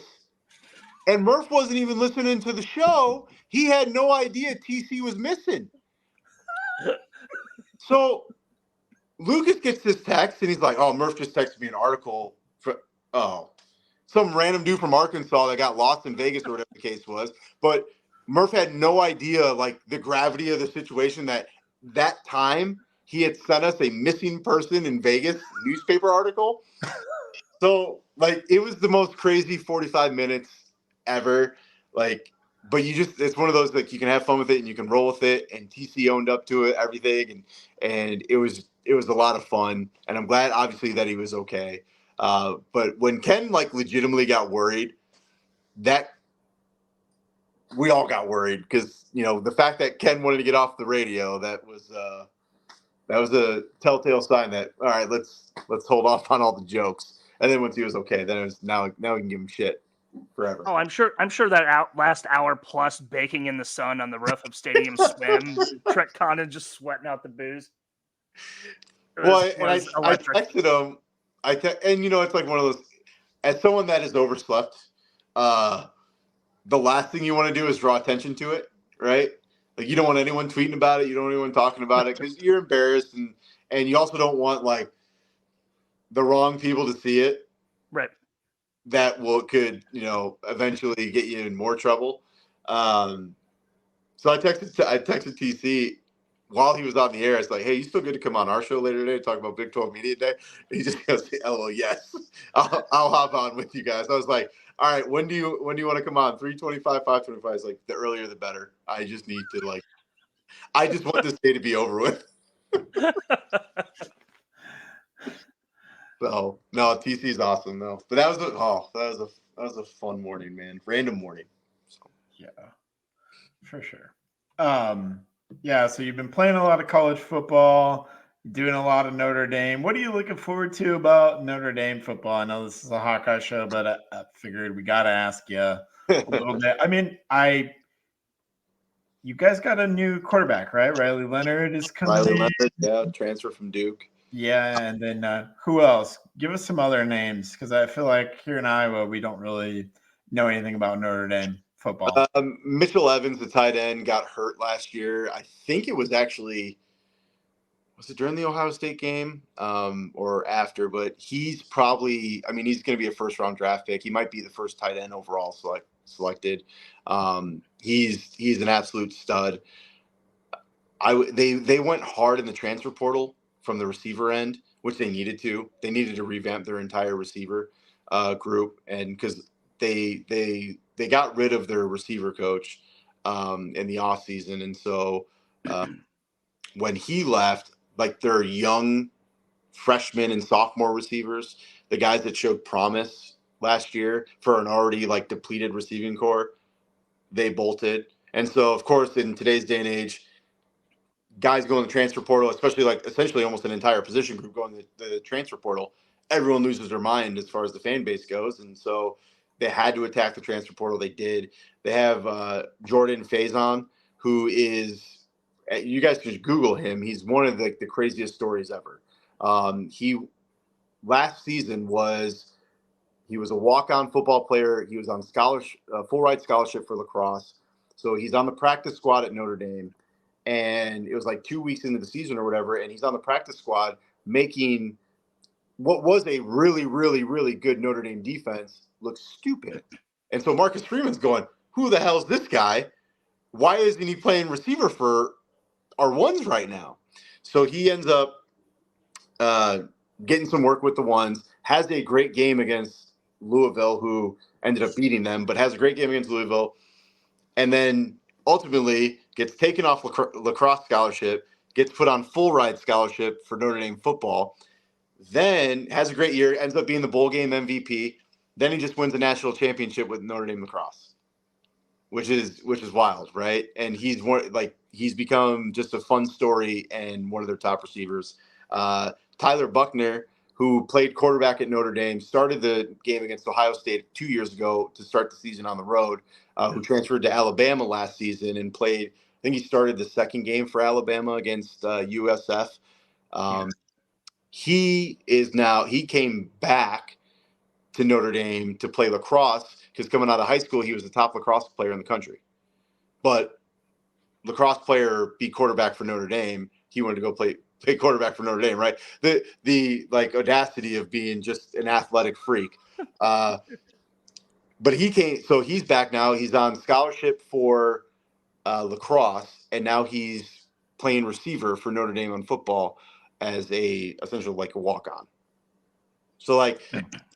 and Murph wasn't even listening to the show. He had no idea TC was missing. So Lucas gets this text, and he's like, "Oh, Murph just texted me an article for some random dude from Arkansas that got lost in Vegas or whatever the case was." But Murph had no idea, like, the gravity of the situation that time he had sent us a missing person in Vegas newspaper article. So, like, it was the most crazy 45 minutes ever. Like, but it's one of those, like, you can have fun with it and you can roll with it. And TC owned up to it, everything. And it was a lot of fun. And I'm glad, obviously, that he was okay. But when Ken, like, legitimately got worried, that we all got worried because, the fact that Ken wanted to get off the radio, that was a telltale sign that, all right, let's hold off on all the jokes. And then once he was okay, then it was now we can give him shit forever. Oh, I'm sure that last hour plus baking in the sun on the roof of Stadium Swim, Trent Condon just sweating out the booze. I texted him. And it's like one of those, as someone that has overslept, the last thing you want to do is draw attention to it, right? Like, you don't want anyone tweeting about it. You don't want anyone talking about it because you're embarrassed. And you also don't want, like, the wrong people to see it. Right. That could eventually get you in more trouble. So I texted TC while he was on the air. It's like, hey, you still good to come on our show later today to talk about Big 12 Media Day? And he just goes, LOL, yes. I'll hop on with you guys. I was like, all right, when do you want to come on? 3:25, 5:25 is like the earlier the better. I just need to I just want this day to be over with. So no, TC is awesome though. But that was a fun morning, man. Random morning. So. Yeah, for sure. Yeah, so you've been playing a lot of college football, doing a lot of Notre Dame. What are you looking forward to about Notre Dame football? I know this is a Hawkeye show, but I figured we got to ask you a little bit. I mean, you guys got a new quarterback, right? Riley Leonard is coming in. Transfer from Duke. Yeah, and then who else? Give us some other names because I feel like here in Iowa, we don't really know anything about Notre Dame football. Mitchell Evans, the tight end, got hurt last year. I think it was actually – was it during the Ohio State game or after? But he's probably – I mean, he's going to be a first-round draft pick. He might be the first tight end overall selected. He's an absolute stud. They went hard in the transfer portal from the receiver end, which they needed to. They needed to revamp their entire receiver group, and because they got rid of their receiver coach in the offseason. And so when he left, like their young freshman and sophomore receivers, the guys that showed promise last year for an already like depleted receiving core, they bolted. And so, of course, in today's day and age, guys go in the transfer portal, especially like essentially almost an entire position group going to the transfer portal, everyone loses their mind as far as the fan base goes. And so they had to attack the transfer portal. They did. They have Jordan Faison, who is, you guys can just Google him. He's one of the craziest stories ever. He last season he was a walk-on football player. He was on scholarship, full ride scholarship for lacrosse. So he's on the practice squad at Notre Dame, and it was like 2 weeks into the season or whatever, and he's on the practice squad making what was a really, really, really good Notre Dame defense look stupid. And so Marcus Freeman's going, who the hell's this guy? Why isn't he playing receiver for our ones right now? So he ends up getting some work with the ones, has a great game against Louisville, who ended up beating them, but has a great game against Louisville, and then ultimately gets taken off lacrosse scholarship, gets put on full ride scholarship for Notre Dame football, then has a great year, ends up being the bowl game MVP. Then he just wins a national championship with Notre Dame lacrosse, which is wild, right? And he's become just a fun story and one of their top receivers. Tyler Buckner, who played quarterback at Notre Dame, started the game against Ohio State 2 years ago to start the season on the road, who transferred to Alabama last season and played, I think he started the second game for Alabama against USF. He came back to Notre Dame to play lacrosse because coming out of high school, he was the top lacrosse player in the country. But lacrosse player be quarterback for Notre Dame, he wanted to go play quarterback for Notre Dame, right? The audacity of being just an athletic freak. But he's back now. He's on scholarship for lacrosse, and now he's playing receiver for Notre Dame on football as essentially a walk-on. So I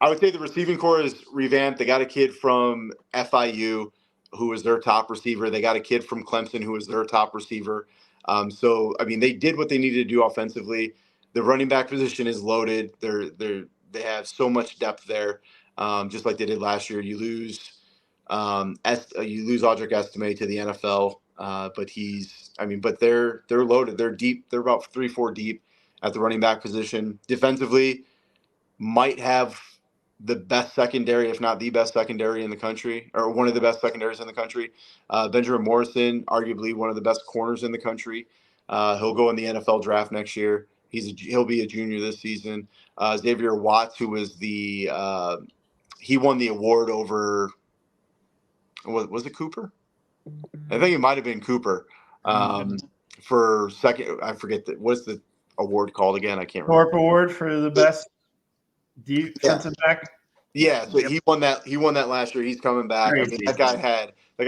would say the receiving core is revamped. They got a kid from FIU who was their top receiver. They got a kid from Clemson who was their top receiver. They did what they needed to do offensively. The running back position is loaded. They have so much depth there, just like they did last year. You lose Audric Estime to the NFL, but they're loaded. They're deep. They're about 3-4 deep at the running back position. Defensively, might have the best secondary, if not the best secondary in the country, or one of the best secondaries in the country. Benjamin Morrison, arguably one of the best corners in the country. He'll go in the NFL draft next year. He'll be a junior this season. Xavier Watts, who was he won the award over, was it Cooper? I think it might have been Cooper. For second, I forget what's the award called again? I can't remember. Thorpe Award for the best defensive back. Yeah, so he won that. He won that last year. He's coming back. That guy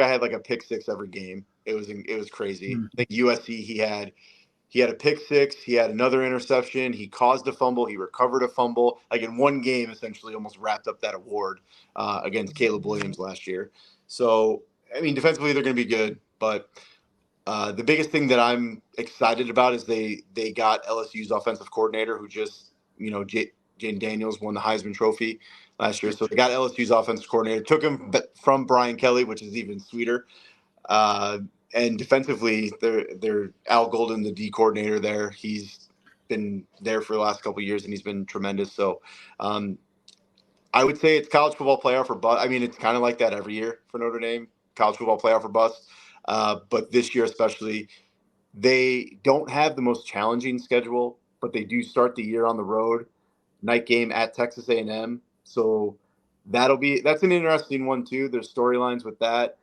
had like a pick six every game. It was crazy. I think USC he had a pick six. He had another interception. He caused a fumble. He recovered a fumble. Like in one game, essentially, almost wrapped up that award against Caleb Williams last year. So defensively they're going to be good, but the biggest thing that I'm excited about is they got LSU's offensive coordinator, who just Jane Daniels won the Heisman Trophy last year. So they got LSU's offensive coordinator, took him from Brian Kelly, which is even sweeter. And defensively, they're Al Golden, the D coordinator there. He's been there for the last couple of years, and he's been tremendous. So I would say it's college football playoff or bust. It's kind of like that every year for Notre Dame, college football playoff or bust. But this year especially, they don't have the most challenging schedule, but they do start the year on the road. Night game at Texas A&M. So that's an interesting one too. There's storylines with that.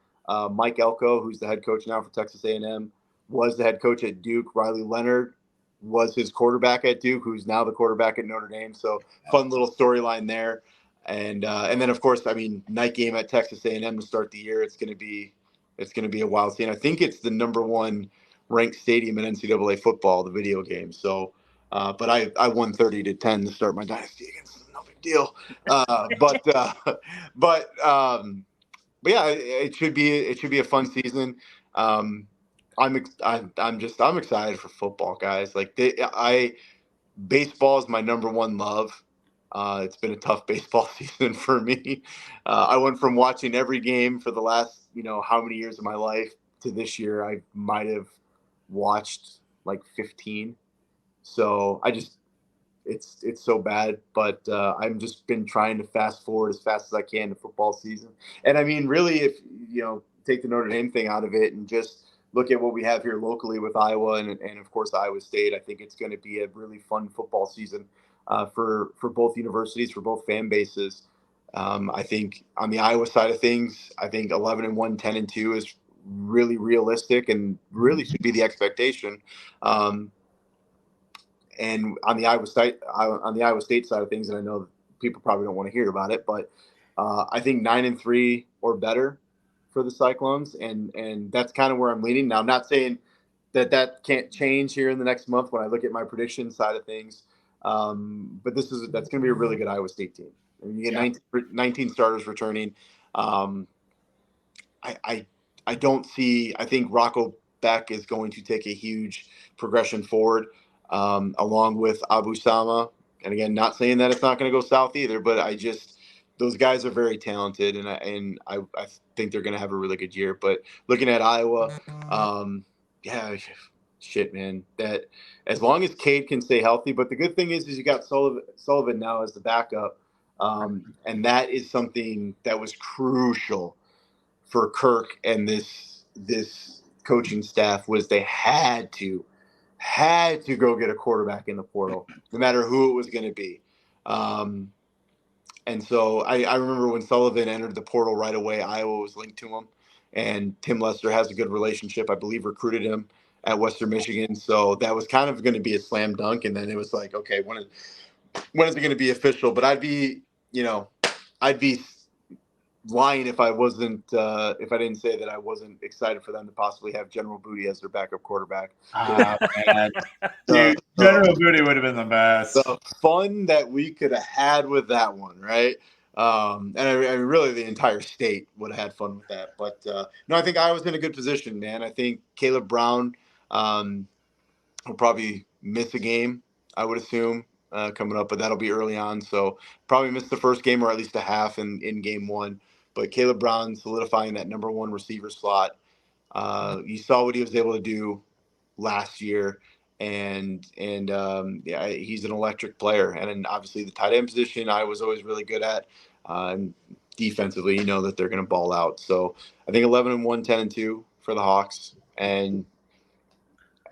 Mike Elko, who's the head coach now for Texas A&M, was the head coach at Duke. Riley Leonard was his quarterback at Duke, who's now the quarterback at Notre Dame. So fun little storyline there. And then of course, night game at Texas A&M to start the year. It's going to be a wild scene. I think it's the number one ranked stadium in NCAA football, the video game. So. But I won 30-10 to start my dynasty against them. No big deal. But yeah, it should be a fun season. I'm excited for football, guys. Baseball is my number one love. It's been a tough baseball season for me. I went from watching every game for the last how many years of my life to this year I might have watched 15. So it's so bad. But I've just been trying to fast forward as fast as I can to football season. And I mean, really, if take the Notre Dame thing out of it and just look at what we have here locally with Iowa and of course Iowa State, I think it's going to be a really fun football season for both universities, for both fan bases. I think on the Iowa side of things, I think 11-1, 10-2 is really realistic and really should be the expectation. And on the Iowa State side of things, and I know people probably don't want to hear about it, but I think 9-3 or better for the Cyclones, and that's kind of where I'm leaning. Now, I'm not saying that can't change here in the next month when I look at my prediction side of things, but that's going to be a really good Iowa State team. I mean, you get 19 starters returning. I don't see. I think Rocco Beck is going to take a huge progression forward, along with Abu Sama. And again, not saying that it's not going to go south either, but those guys are very talented, and I think they're going to have a really good year. But looking at Iowa, shit, man. That as long as Cade can stay healthy, but the good thing is you got Sullivan now as the backup, and that is something that was crucial for Kirk and this coaching staff was they had to go get a quarterback in the portal, no matter who it was going to be. And so I remember when Sullivan entered the portal right away, Iowa was linked to him, and Tim Lester has a good relationship. I believe recruited him at Western Michigan. So that was kind of going to be a slam dunk. And then it was like, okay, when is it going to be official? But I'd be lying if I wasn't if I didn't say that I wasn't excited for them to possibly have General Booty as their backup quarterback. Man. Dude, General Booty would have been the best. The fun that we could have had with that one, right? And I really the entire state would have had fun with that. But no, I think I was in a good position, man. I think Caleb Brown will probably miss a game, I would assume, coming up, but that'll be early on. So probably miss the first game or at least a half in game one. But Caleb Brown solidifying that number one receiver slot. You saw what he was able to do last year, and he's an electric player. And then obviously the tight end position I was always really good at. And defensively, that they're going to ball out. So I think 11-1, 10-2 for the Hawks. And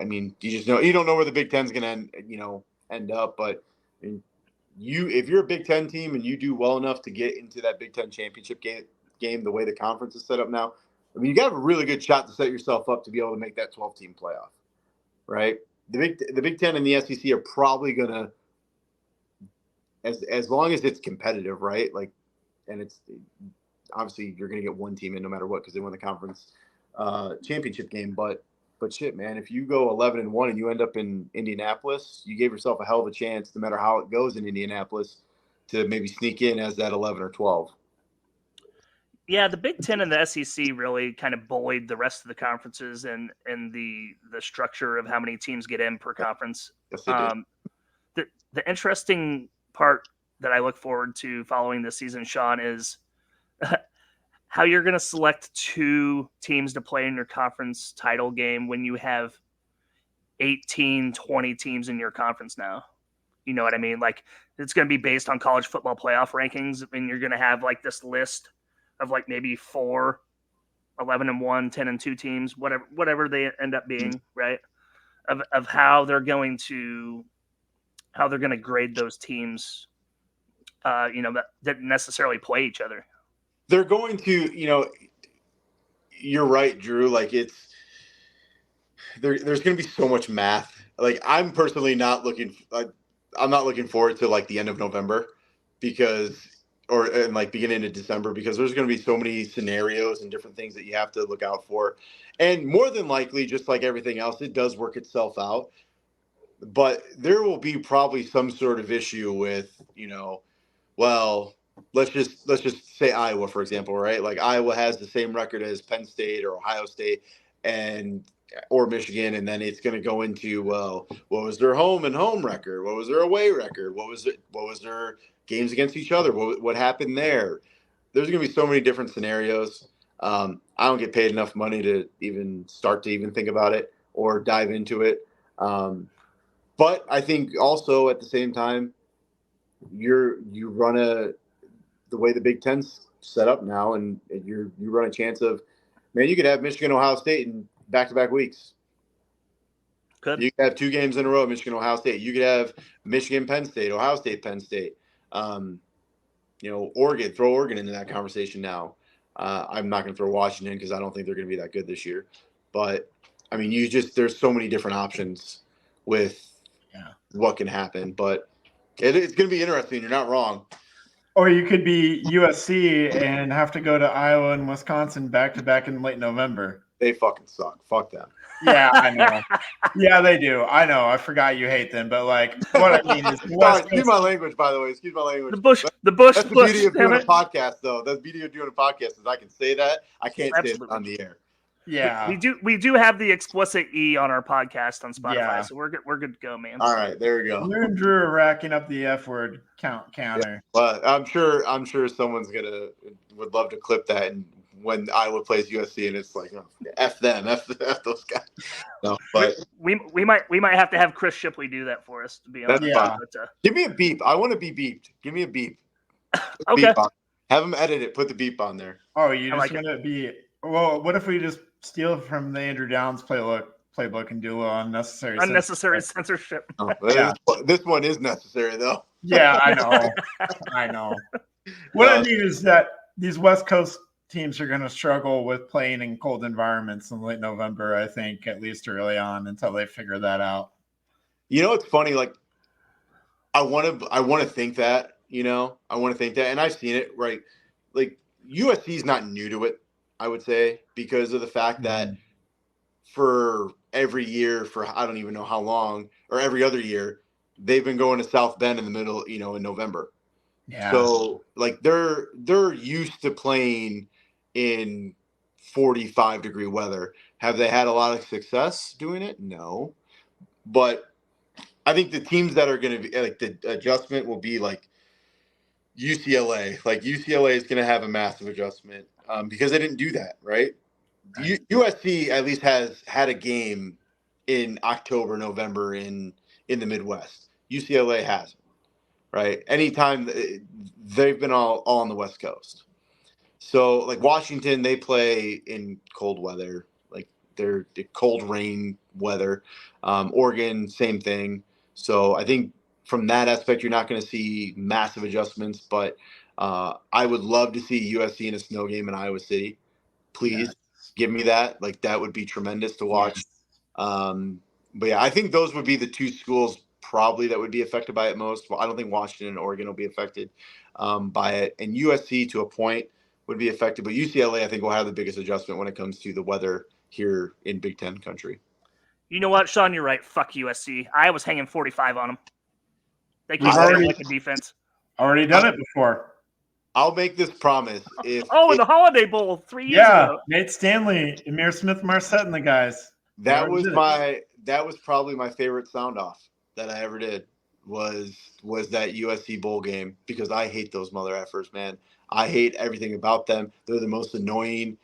I mean, you don't know where the Big Ten's going to end up, but if you're a Big Ten team and you do well enough to get into that Big Ten championship game, the way the conference is set up now, I mean, you got a really good shot to set yourself up to be able to make that 12-team playoff, right? The Big Ten and the SEC are probably going to, as long as it's competitive, right? Like, and it's obviously you're going to get one team in no matter what because they won the conference championship game, but shit, man, if you go 11-1 and you end up in Indianapolis, you gave yourself a hell of a chance, no matter how it goes in Indianapolis, to maybe sneak in as that 11 or 12. Yeah, the Big Ten and the SEC really kind of bullied the rest of the conferences and the structure of how many teams get in per conference. Yes, they did. The interesting part that I look forward to following this season, Sean, is how you're going to select two teams to play in your conference title game when you have 18, 20 teams in your conference now. You know what I mean? Like, it's going to be based on college football playoff rankings, and you're going to have like this list of like maybe 4 11-1, 10-2 teams, whatever they end up being, right? Of how they're going to grade those teams, that didn't necessarily play each other. They're going to, you're right, Drew. Like there's going to be so much math. Like I'm personally not looking forward to like the end of November and like beginning of December, because there's going to be so many scenarios and different things that you have to look out for. And more than likely, just like everything else, it does work itself out. But there will be probably some sort of issue with, let's just say Iowa, for example, right? Like Iowa has the same record as Penn State or Ohio State or Michigan, and then it's going to go into, well, what was their home and home record? What was their away record? What was their games against each other? What happened there? There's going to be so many different scenarios. I don't get paid enough money to even start to even think about it or dive into it. But I think also at the same time, you run the way the Big Ten's set up now, and you run a chance of, man, you could have Michigan, Ohio State in back-to-back weeks. Could. You could have 2 games in a row, Michigan, Ohio State. You could have Michigan, Penn State, Ohio State, Penn State. Oregon, throw Oregon into that conversation now. I'm not going to throw Washington because I don't think they're going to be that good this year. But, I mean, there's so many different options with what can happen. But it's going to be interesting. You're not wrong. Or you could be USC and have to go to Iowa and Wisconsin back-to-back in late November. They fucking suck. Fuck them. Yeah, I know. Yeah, they do. I know. I forgot you hate them, but what I mean is, excuse my language, by the way. Excuse my language. The Bush. That's the beauty of doing a podcast, though. That's the beauty of doing a podcast is I can say that. I can't say it on the air. Yeah, we do have the explicit E on our podcast on Spotify, so we're good to go, man. All right, there we go. You and Drew are racking up the F word counter. Yeah, but I'm sure someone's would love to clip that and when Iowa plays USC and it's like, F them, F those guys. No, but we might have to have Chris Shipley do that for us, to be honest. Yeah. But, give me a beep. I want to be beeped. Give me a beep. Okay. Beep have them edit it. Put the beep on there. Oh, you just want to be? Well, what if we just steal from the Andrew Downs playbook and do unnecessary censorship? Oh, this one is necessary though. Yeah, I know. I know. What I mean is that these West Coast teams are going to struggle with playing in cold environments in late November, I think, at least early on, until they figure that out. It's funny. I want to think that, I want to think that, and I've seen it, right? USC is not new to it, I would say, because of the fact that for every year, for I don't even know how long, or every other year, they've been going to South Bend in the middle, in November. Yeah. So they're used to playing in 45-degree weather. Have they had a lot of success doing it? No. But I think the teams that are going to be the adjustment will be UCLA. UCLA is going to have a massive adjustment because they didn't do that, right? USC at least has had a game in October, November in the Midwest. UCLA hasn't, right? Anytime they've been all on the West Coast. So Washington, they play in cold weather, they're cold rain weather. Oregon, same thing. So I think from that aspect, you're not going to see massive adjustments, but I would love to see USC in a snow game in Iowa City. Please give me that. That would be tremendous to watch. Yes. But yeah, I think those would be the 2 schools probably that would be affected by it most. Well, I don't think Washington and Oregon will be affected by it. And USC to a point would be affected, but UCLA I think will have the biggest adjustment when it comes to the weather here in Big Ten country. You know what, Sean? You're right. Fuck USC. I was hanging 45 on them. They keep playing like a defense. Already done it before. I'll make this promise. In the Holiday Bowl 3 years ago. Nate Stanley, Emir Smith-Marset and the guys. That was probably my favorite sound off that I ever did was that USC bowl game because I hate those mother effers, man. I hate everything about them. They're the most annoying.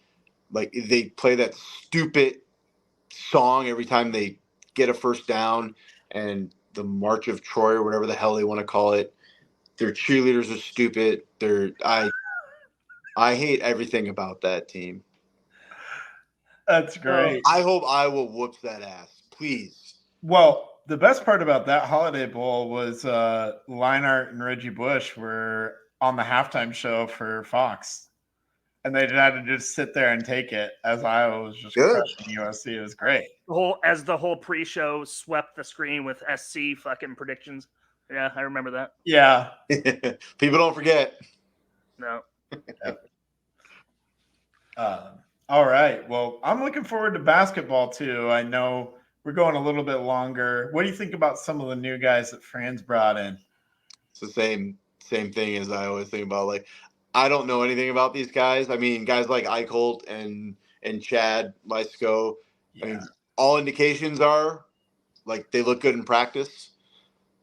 They play that stupid song every time they get a first down and the March of Troy or whatever the hell they want to call it. Their cheerleaders are stupid. I hate everything about that team. That's great. I hope Iowa whoops that ass. Please. Well, the best part about that Holiday Bowl was Leinart and Reggie Bush were on the halftime show for Fox. And they had to just sit there and take it as Iowa was just crushing USC. It was great. The whole pre-show swept the screen with SC fucking predictions. Yeah, I remember that. Yeah. People don't forget. No. All right. Well, I'm looking forward to basketball too. I know we're going a little bit longer. What do you think about some of the new guys that Fran's brought in? It's the same thing as I always think about. I don't know anything about these guys. I mean, guys like Eichholt and Chad Lysko. Yeah. I mean, all indications are they look good in practice,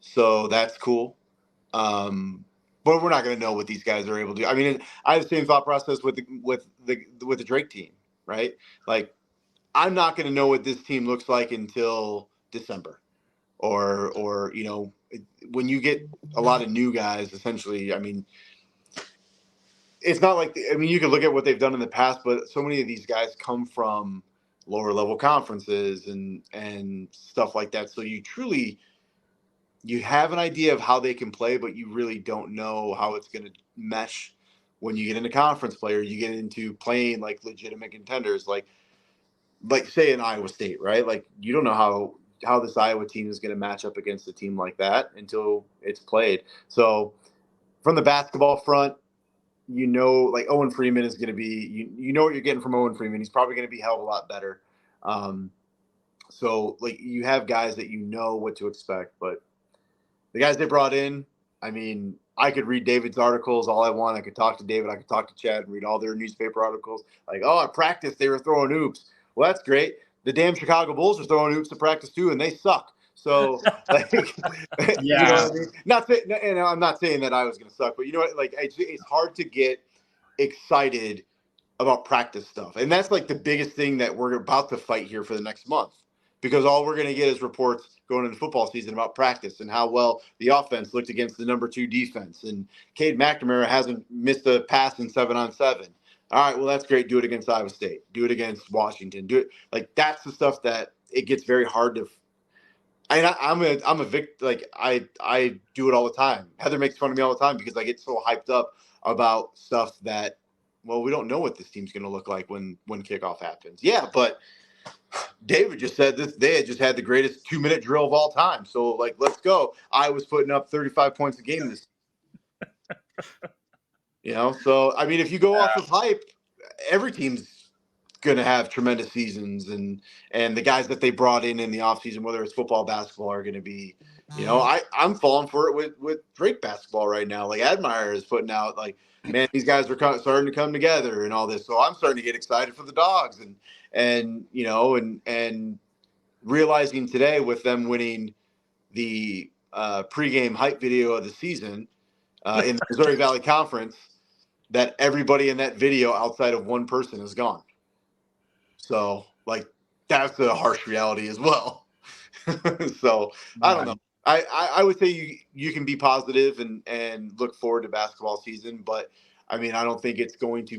so that's cool. But we're not going to know what these guys are able to do. I mean, I have the same thought process with the Drake team, right? I'm not going to know what this team looks like until December or when you get a lot of new guys, essentially, I mean, it's not like you can look at what they've done in the past, but so many of these guys come from lower level conferences and stuff like that. So you have an idea of how they can play, but you really don't know how it's going to mesh when you get into conference play, or you get into playing like legitimate contenders, like say in Iowa State, right? Like you don't know how this Iowa team is going to match up against a team like that until it's played. So from the basketball front, like Owen Freeman is going to be, you know what you're getting from Owen Freeman. He's probably going to be held a lot better. So like you have guys that you know what to expect, but the guys they brought in, I mean, I could read David's articles all I want. I could talk to David. I could talk to Chad and read all their newspaper articles. Like, oh, at practice they were throwing oops. Well, that's great. The damn Chicago Bulls are throwing oops at practice too, and they suck. So, like, yeah, you know what I mean? I'm not saying that I was going to suck, but you know what? Like, it's hard to get excited about practice stuff, and that's like the biggest thing that we're about to fight here for the next month, because all we're going to get is reports going into football season about practice and how well the offense looked against the number 2 defense, and Cade McNamara hasn't missed a pass in 7-on-7. All right, well, that's great. Do it against Iowa State. Do it against Washington. Do it. Like, that's the stuff that it gets very hard to. I'm a victim. Like, I do it all the time. Heather makes fun of me all the time because I get so hyped up about stuff that, well, we don't know what this team's going to look like when kickoff happens. Yeah, but David just said this. They had just had the greatest 2-minute drill of all time. So, like, let's go. I was putting up 35 points a game this. So, I mean, if you go off of hype, every team's going to have tremendous seasons, and the guys that they brought in the offseason, whether it's football, basketball, are going to be, I'm falling for it with Drake basketball right now. Like, Admire is putting out, like, man, these guys are starting to come together and all this. So I'm starting to get excited for the Dogs, and realizing today with them winning the pregame hype video of the season in the Missouri Valley Conference, that everybody in that video outside of one person is gone. So, like, that's a harsh reality as well. So, I don't know. I would say you can be positive and look forward to basketball season, but, I mean, I don't think it's not going to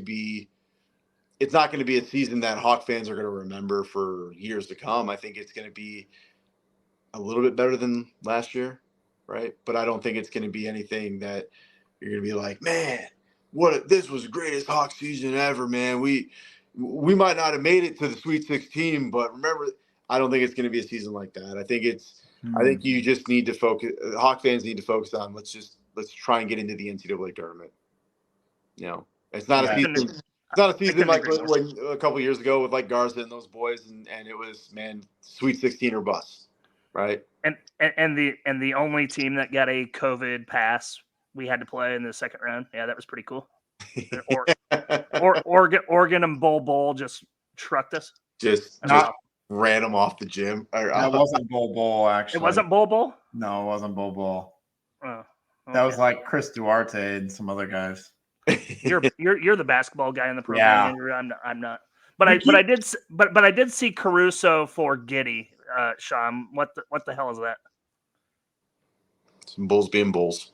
be a season that Hawk fans are going to remember for years to come. I think it's going to be a little bit better than last year, right? But I don't think it's going to be anything that you're going to be like, man, this was the greatest Hawk season ever, man. We might not have made it to the Sweet 16, but remember, I don't think it's going to be a season like that. I think you just need to focus. Hawk fans need to focus on let's try and get into the NCAA tournament. It's not a season. It's not a season like when a couple years ago with like Garza and those boys, and it was, man, Sweet 16 or bust, right? And the only team that got a COVID pass we had to play in the second round. Yeah, that was pretty cool. Oregon and Bowl just trucked us. Just ran them off the gym. That wasn't Bowl, actually. It wasn't Bowl? No, it wasn't Bowl. Oh, okay. That was like Chris Duarte and some other guys. You're the basketball guy in the program, Yeah. Andrew. I'm not. But I did see Caruso for Giddy. Sean, what the hell is that? Some Bulls being Bulls.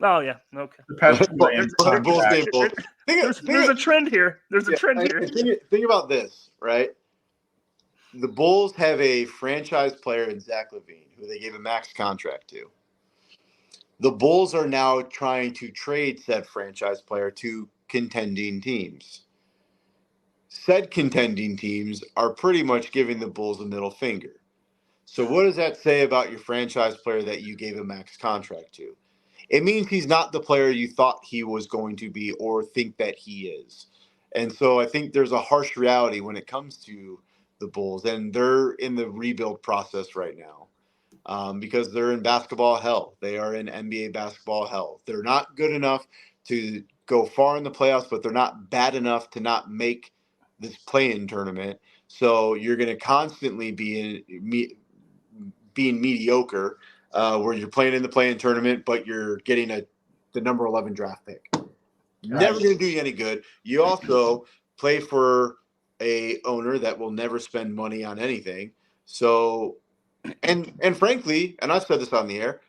Oh yeah, okay. Bulls being Bulls. There's a trend here. There's a trend here. Think about this, right? The Bulls have a franchise player in Zach LaVine, who they gave a max contract to. The Bulls are now trying to trade said franchise player to contending teams. Said contending teams are pretty much giving the Bulls a middle finger. So what does that say about your franchise player that you gave a max contract to? It means he's not the player you thought he was going to be or think that he is. And so I think there's a harsh reality when it comes to the Bulls, and they're in the rebuild process right now because they're in basketball hell. They are in NBA basketball hell. They're not good enough to go far in the playoffs, but they're not bad enough to not make this play-in tournament. So you're going to constantly be being mediocre where you're playing in the play-in tournament, but you're getting the number 11 draft pick. Never going to do you any good. You also play for a owner that will never spend money on anything. So And frankly, and I've said this on the air,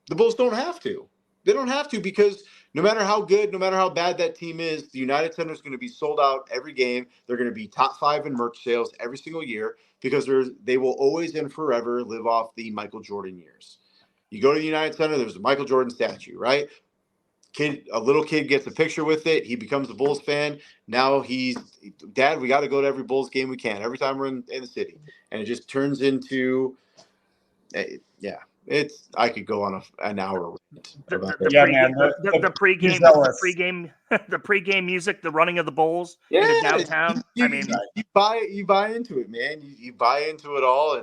the Bulls don't have to. They don't have to, because no matter how good, no matter how bad that team is, the United Center is going to be sold out every game. They're going to be top 5 in merch sales every single year, because they will always and forever live off the Michael Jordan years. You go to the United Center, there's a Michael Jordan statue, right? A little kid gets a picture with it. He becomes a Bulls fan. Now Dad, we got to go to every Bulls game we can every time we're in the city. And it just turns into, I could go on an hour. The pregame music, the running of the Bulls in downtown. You buy into it, man. You buy into it all,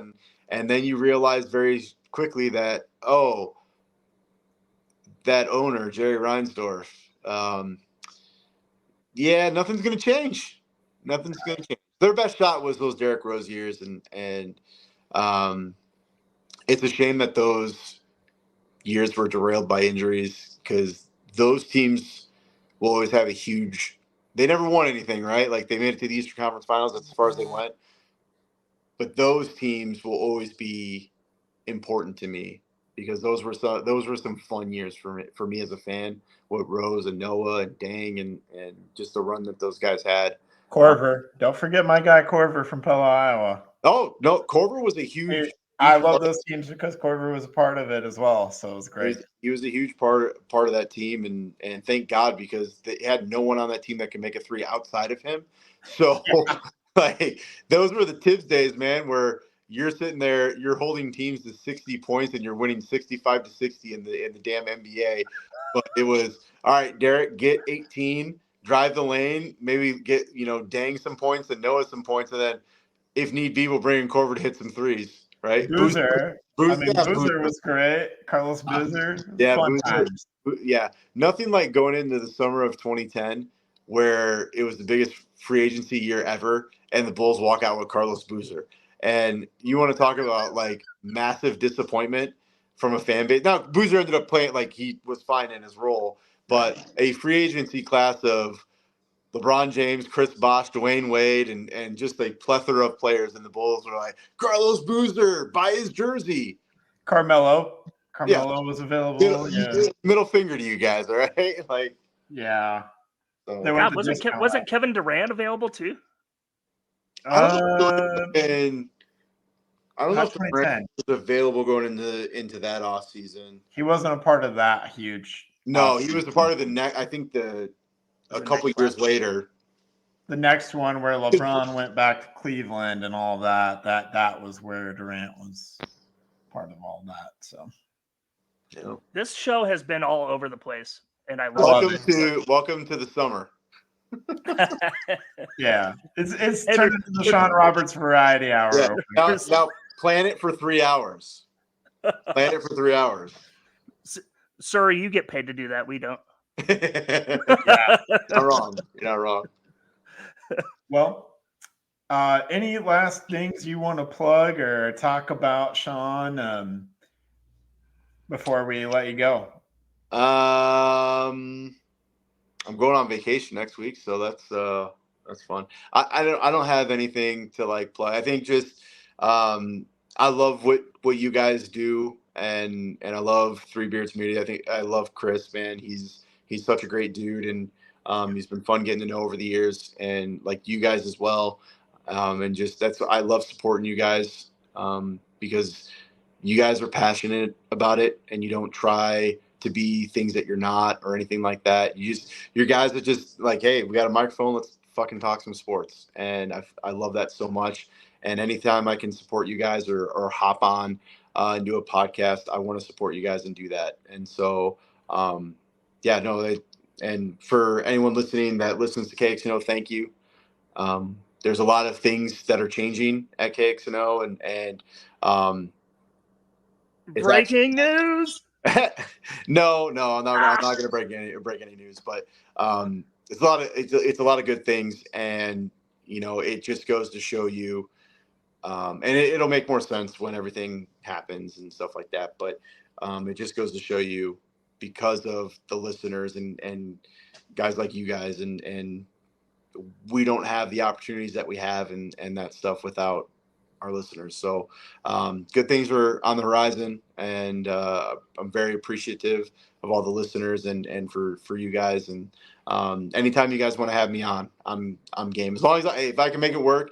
and then you realize very quickly that, that owner, Jerry Reinsdorf, nothing's going to change. Nothing's going to change. Their best shot was those Derrick Rose years, and it's a shame that those years were derailed by injuries, because those teams will always have they never won anything, right? Like, they made it to the Eastern Conference Finals. That's as far as they went. But those teams will always be important to me, because those were some fun years for me as a fan, with Rose and Noah and Dang and just the run that those guys had. Korver. Don't forget my guy Korver from Pella, Iowa. Oh, no, Korver was a huge I love those teams because Korver was a part of it as well, so it was great. He was a huge part of that team, and thank God, because they had no one on that team that could make a three outside of him. So like, those were the Tibbs days, man, where you're sitting there, you're holding teams to 60 points and you're winning 65-60 in the damn NBA. But it was, all right, Derek, get 18, drive the lane, maybe get, Dang some points and Noah some points, and then if need be, we'll bring in Korver to hit some threes. Right, Boozer. Boozer was great. Carlos Boozer. Yeah, nothing like going into the summer of 2010, where it was the biggest free agency year ever, and the Bulls walk out with Carlos Boozer. And you want to talk about like massive disappointment from a fan base. Now, Boozer ended up playing, like, he was fine in his role, but a free agency class of LeBron James, Chris Bosh, Dwayne Wade, and just a plethora of players, and the Bulls were like, Carlos Boozer, buy his jersey. Carmelo was available. Middle finger to you guys, all right? Like, yeah. So, wasn't Kevin Durant available too? I don't know if Durant was available going into that off season. He wasn't a part of that huge. No, he was a part of the next. I think a couple years later, the next one where LeBron went back to Cleveland and all that was where Durant was part of all that. So, this show has been all over the place, and I love it. Welcome to the summer. Yeah, it's turned into the Sean Roberts Variety Hour. Yeah. Now plan it for 3 hours. Plan it for 3 hours. Sir, you get paid to do that. We don't. Yeah, not wrong. You're not wrong. Well, any last things you want to plug or talk about, Sean, before we let you go? I'm going on vacation next week, so that's fun. I don't have anything to like plug. I think just I love what you guys do, and I love Three Beards Media. I think I love Chris, man. He's such a great dude, and he's been fun getting to know over the years, and like you guys as well. And just I love supporting you guys because you guys are passionate about it, and you don't try to be things that you're not or anything like that. You're guys that just like, hey, we got a microphone, let's fucking talk some sports. And I love that so much. And anytime I can support you guys or hop on and do a podcast, I want to support you guys and do that. And so, and for anyone listening that listens to KXNO, thank you. There's a lot of things that are changing at KXNO, and breaking news. No, I'm not going to break any news, but it's a lot of good things, and it just goes to show you, and it'll make more sense when everything happens and stuff like that. But it just goes to show you, because of the listeners and guys like you guys, and we don't have the opportunities that we have and that stuff without our listeners. So good things are on the horizon, and I'm very appreciative of all the listeners and for you guys. And anytime you guys want to have me on, I'm game. As long as if I can make it work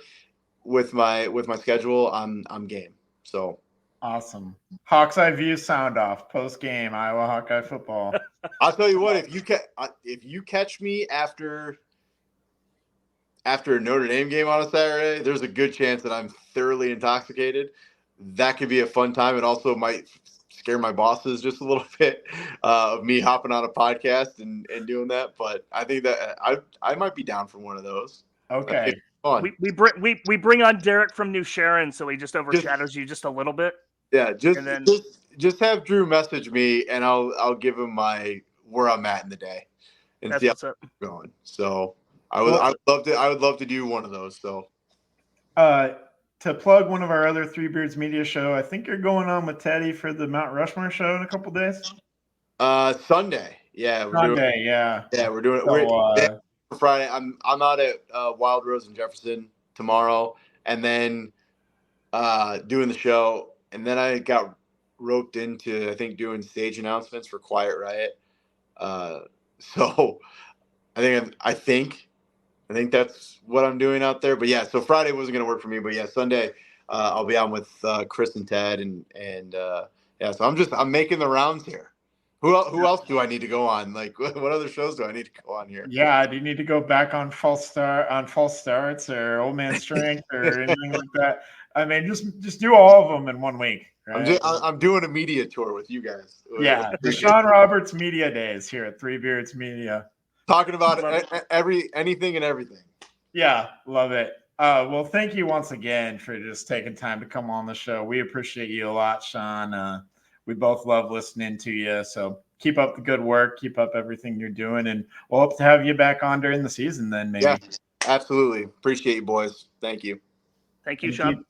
with my schedule, I'm game. So awesome. Hawks Eye View sound off post game Iowa Hawkeye football. I'll tell you what, if you catch me after a Notre Dame game on a Saturday, there's a good chance that I'm thoroughly intoxicated. That could be a fun time. It also might scare my bosses just a little bit of me hopping on a podcast and doing that. But I think that I might be down for one of those. Okay. Fun. We bring on Derek from New Sharon, so he just overshadows you just a little bit. Yeah, just have Drew message me, and I'll give him where I'm at in the day, and see how it's going. So I would love to do one of those. So to plug one of our other Three Beards Media show, I think you're going on with Teddy for the Mount Rushmore show in a couple days. Sunday, yeah, we're doing it. Friday, I'm out at Wild Rose in Jefferson tomorrow, and then doing the show, and then I got roped into doing stage announcements for Quiet Riot. So I think that's what I'm doing out there. But yeah, so Friday wasn't going to work for me, but yeah, Sunday I'll be on with Chris and Ted, and yeah, so I'm making the rounds here. Who else do I need to go on? Like, what other shows do I need to go on here? Yeah, do you need to go back on false starts or Old Man Strength or anything like that? I mean, just do all of them in 1 week. Right? I'm doing a media tour with you guys. Yeah, the Sean Roberts Media Days here at Three Beards Media. Talking about anything and everything. Yeah, love it. Well, thank you once again for just taking time to come on the show. We appreciate you a lot, Sean. We both love listening to you. So keep up the good work. Keep up everything you're doing. And we'll hope to have you back on during the season then, maybe. Yeah, absolutely. Appreciate you, boys. Thank you. Thank you, Sean.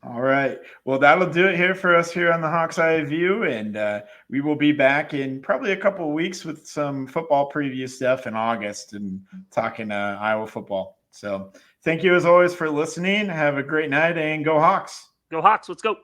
All right. Well, that'll do it here for us here on the Hawks Eye View. And we will be back in probably a couple of weeks with some football preview stuff in August and talking Iowa football. So thank you as always for listening. Have a great night and go Hawks. Go Hawks. Let's go.